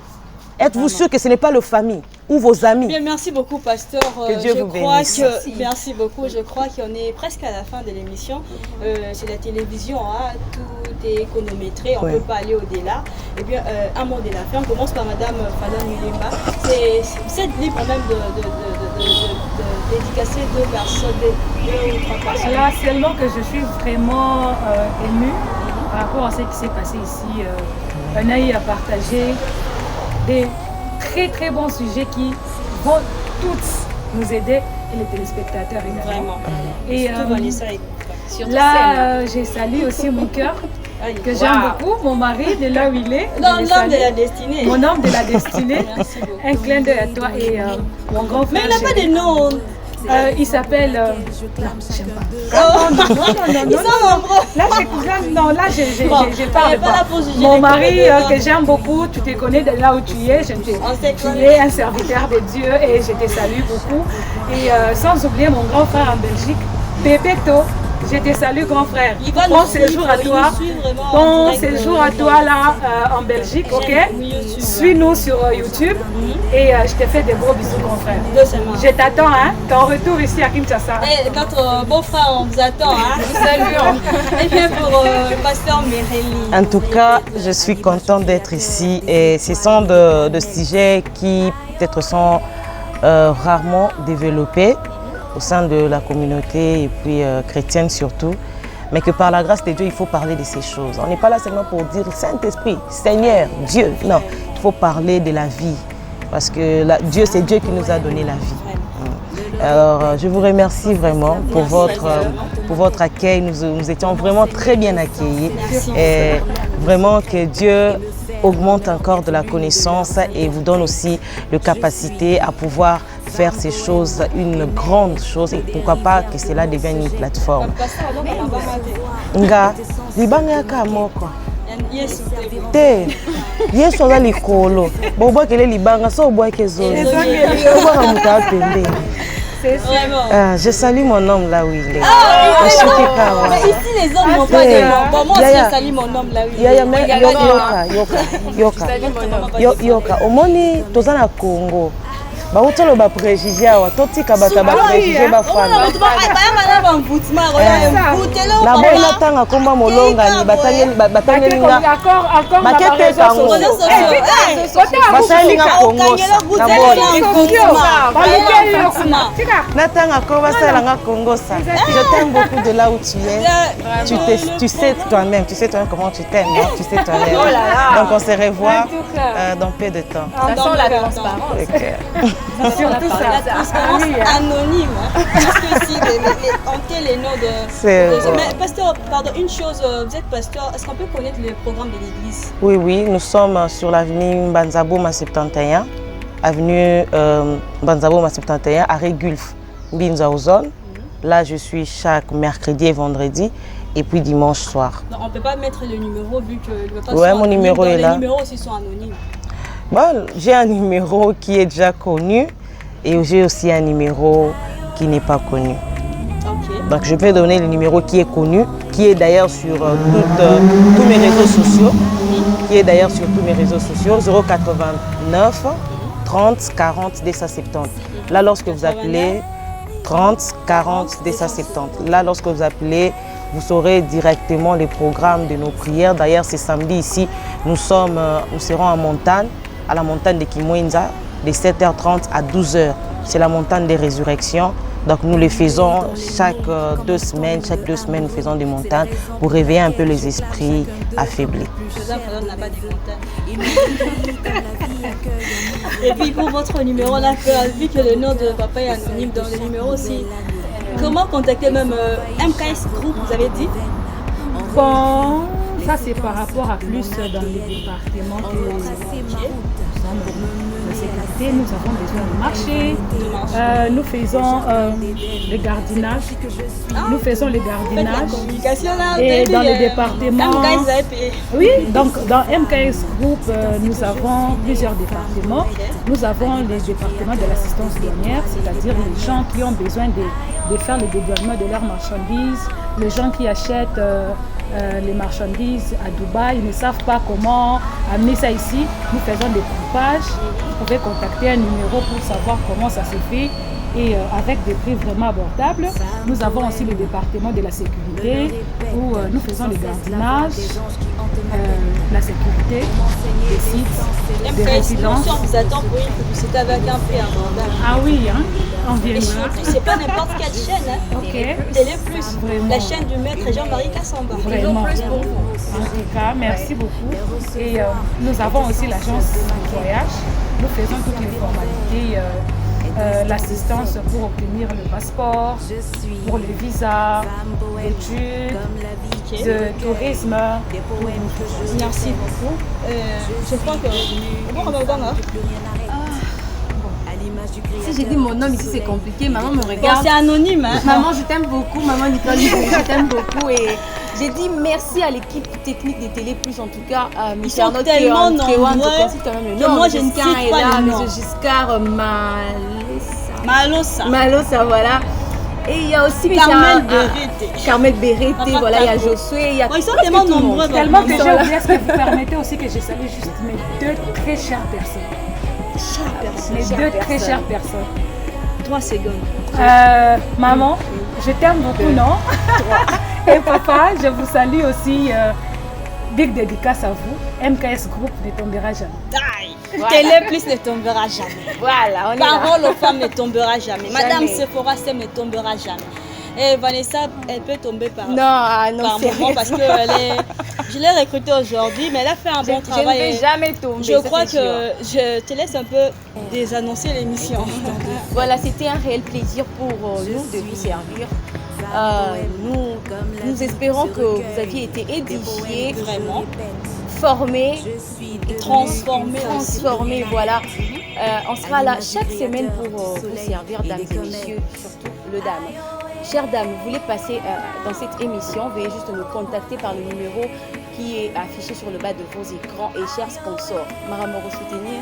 S5: Êtes-vous sûr que ce n'est pas la famille ou vos amis?
S2: Bien, merci beaucoup, pasteur.
S5: Que Dieu vous bénisse.
S2: Merci beaucoup. Je crois qu'on est presque à la fin de l'émission. C'est la télévision, hein, tout est chronométré, on ne peut pas aller au-delà. Et bien, un mot de la fin. On commence par Madame Falon Milimba. Vous êtes libre même de dédicacer deux ou trois personnes.
S4: Là, seulement que je suis vraiment émue par rapport à ce qui s'est passé ici. On a eu à partager des très très bons sujets qui vont tous nous aider et les téléspectateurs également.
S2: Et
S4: là, j'ai salué aussi mon cœur que j'aime beaucoup, mon mari de là où il est.
S2: L'homme de la destinée.
S4: Mon homme de la destinée.
S2: Merci beaucoup.
S4: Un clin d'œil à toi et mon grand frère.
S2: Mais il n'a pas de nom.
S4: Il s'appelle. Non, j'aime pas.
S2: Oh.
S4: Non.
S2: Ils sont nombreux.
S4: Là, j'ai pas. Mon mari que j'aime beaucoup, tu te connais de là où tu es. Tu es un serviteur de Dieu et je te salue beaucoup. Et sans oublier mon grand frère en Belgique, Bébéto. Je te salue, grand frère. Bon séjour à toi. Bon séjour à toi là en Belgique, ok? Suis-nous sur YouTube et je te fais des gros bisous, grand frère. Je t'attends, hein? Ton retour ici à Kinshasa.
S2: Et notre beau-frère, on vous attend, hein?
S3: Salut.
S2: Et bien pour le pasteur Mireille.
S5: En tout cas, je suis contente d'être ici et ce sont de sujets qui peut-être sont rarement développés au sein de la communauté et puis chrétienne surtout, mais que par la grâce de Dieu, il faut parler de ces choses. On n'est pas là seulement pour dire Saint-Esprit, Seigneur, Dieu. Non, il faut parler de la vie, parce que Dieu, c'est Dieu qui nous a donné la vie. Alors, je vous remercie vraiment pour votre accueil. Nous étions vraiment très bien accueillis.
S2: Merci.
S5: Et Vraiment que Dieu augmente encore de la connaissance et vous donne aussi la capacité à pouvoir faire ces choses une grande chose et pourquoi pas que cela devienne une plateforme. Nga, libanga kamoko. Te, yesu aza likolo. Bo bois que les libanga so bois que zo. Bo muka pende. Je salue mon homme là où il est.
S2: Mais ici les hommes n'ont pas de nom. Bon, moi aussi je salue mon homme là où il est.
S5: Yoka. Omoni toza na Congo. Bautolo ba préjugé awa totika bata ba préjugé ba fana. La bonne tanga komba molonga ni batangeli nga. Bakete kango. Basali nga Congo. Na tanga ko basala nga Congo ça. Je t'aime beaucoup de là où tu es. Tu sais toi-même comment tu t'aimes, non? Tu sais toi-même. Donc on se revoit dans peu de temps.
S3: Ça sent la transparence.
S4: Surtout ça.
S2: La transparence anonyme. Parce que ici, on tient les noms de... Mais pasteur, pardon, une chose, vous êtes pasteur, est-ce qu'on peut connaître le programme de l'église?
S5: Oui, nous sommes sur l'avenue Mbanzabouma 71, avenue Mbanzabouma 71, à Régulf, Binzaouzone. Là, je suis chaque mercredi et vendredi, et puis dimanche soir.
S2: Donc, on ne peut pas mettre le numéro vu que le pasteur
S5: ouais, mon numéro est là.
S2: Les numéros aussi sont anonymes.
S5: Bon, j'ai un numéro qui est déjà connu et j'ai aussi un numéro qui n'est pas connu.
S2: Okay.
S5: Donc je vais donner le numéro qui est connu, qui est d'ailleurs sur tous mes réseaux sociaux. Qui est d'ailleurs sur tous mes réseaux sociaux, 089 30 40 270. Là, lorsque vous appelez 30 40 270, là, lorsque vous appelez, vous saurez directement les programmes de nos prières. D'ailleurs, c'est samedi ici, nous serons en montagne, à la montagne de Kimwenza, de 7h30 à 12h. C'est la montagne des résurrections. Donc nous les faisons chaque 2 semaines. Chaque 2 semaines, nous faisons des montagnes pour réveiller un peu les esprits affaiblis.
S2: Et puis pour votre numéro, là, vu que le nom de papa est anonyme dans le numéro aussi, comment contacter même MKS Group, vous avez dit?
S4: Bon, ça c'est par rapport à plus dans les départements que nous sommes de sécurité. Nous avons besoin de marcher. Nous faisons le gardinage. Nous faisons le gardinage. Et dans les départements. Oui, donc dans MKS Group, nous avons plusieurs départements. Nous avons les départements de l'assistance douanière, c'est-à-dire les gens qui ont besoin de faire le dédouanement de leurs marchandises, les gens qui achètent les marchandises à Dubaï, ils ne savent pas comment amener ça ici. Nous faisons des coupages. Vous pouvez contacter un numéro pour savoir comment ça se fait et avec des prix vraiment abordables. Nous avons aussi le département de la sécurité où nous faisons le gardinage, la sécurité des sites, des résidences.
S2: Vous attend pour une publicité avec un prix abordable.
S4: Ah oui, hein, on vient
S2: Et surtout, c'est pas n'importe quelle chaîne. Hein.
S4: Okay.
S2: Télé Plus,
S4: Vraiment.
S2: La chaîne du maître Jean-Marie Kassamba.
S4: Vraiment. En tout cas, merci beaucoup. Et nous avons aussi l'agence de voyage. Nous faisons toutes les formalités, l'assistance pour obtenir le passeport, pour le visa, l'étude, le tourisme.
S2: Merci beaucoup. Je crois que...
S3: Si j'ai dit mon nom ici, c'est compliqué. Maman me regarde.
S2: C'est anonyme. Hein?
S3: Maman, je t'aime beaucoup. Maman Nicole, je t'aime beaucoup. Et j'ai dit merci à l'équipe technique de Télé Plus, en tout cas.
S2: Ils sont tellement nombreux.
S3: Moi, je ne cite pas le nom. Giscard Malossa, voilà. Et il y a aussi Carmel Bérété, voilà, il y a Josué, il y a
S2: ils sont tellement nombreux.
S4: Tellement que j'ai oublié, est-ce que vous permettez aussi que je salue juste mes 2 très chères personnes. Mes 2 très chères personnes.
S2: 3 secondes.
S4: Maman, je t'aime beaucoup, non? Et papa, je vous salue aussi. Big dédicace à vous. MKS Group ne tombera jamais.
S2: Voilà. Télé Plus ne tombera jamais.
S3: Voilà, on est
S2: Parole
S3: là.
S2: aux femmes ne tombera jamais. Madame Sephora Sem ne tombera jamais. Et Vanessa, elle peut tomber par moment parce que je l'ai recrutée aujourd'hui, mais elle a fait un bon travail.
S3: Je ne vais jamais tomber.
S2: Je crois que je te laisse un peu désannoncer l'émission.
S3: Voilà, c'était un réel plaisir pour nous de vous servir. Nous espérons que vous aviez été édifiés,
S2: Vraiment.
S3: formés,
S2: Transformé.
S3: voilà. On sera là chaque semaine pour vous servir, dames et messieurs, surtout le dame. Chères dames, vous voulez passer dans cette émission, veuillez juste nous contacter par le numéro qui est affiché sur le bas de vos écrans. Et chers sponsors, Maramoro soutenir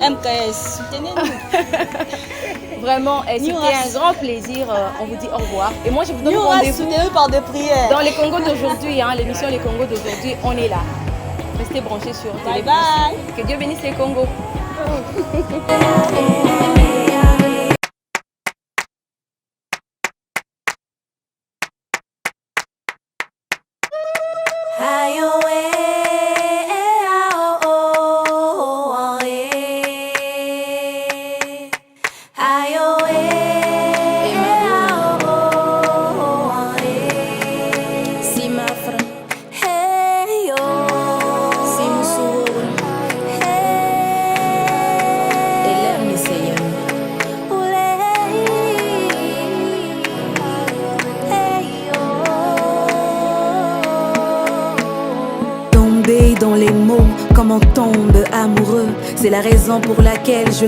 S2: MKS, soutenez-nous.
S3: Vraiment, c'était un grand plaisir. On vous dit au revoir. Et moi, je vous donne
S2: Nous
S3: rendez-vous
S2: soutenez par des prières.
S3: dans les Congos d'aujourd'hui. L'émission Les Congos d'aujourd'hui, on est là. Restez branchés sur
S2: Bye
S3: Télé+.
S2: bye.
S3: Que Dieu bénisse les Congos.
S1: Dans les mots, comme on tombe amoureux, c'est la raison pour laquelle je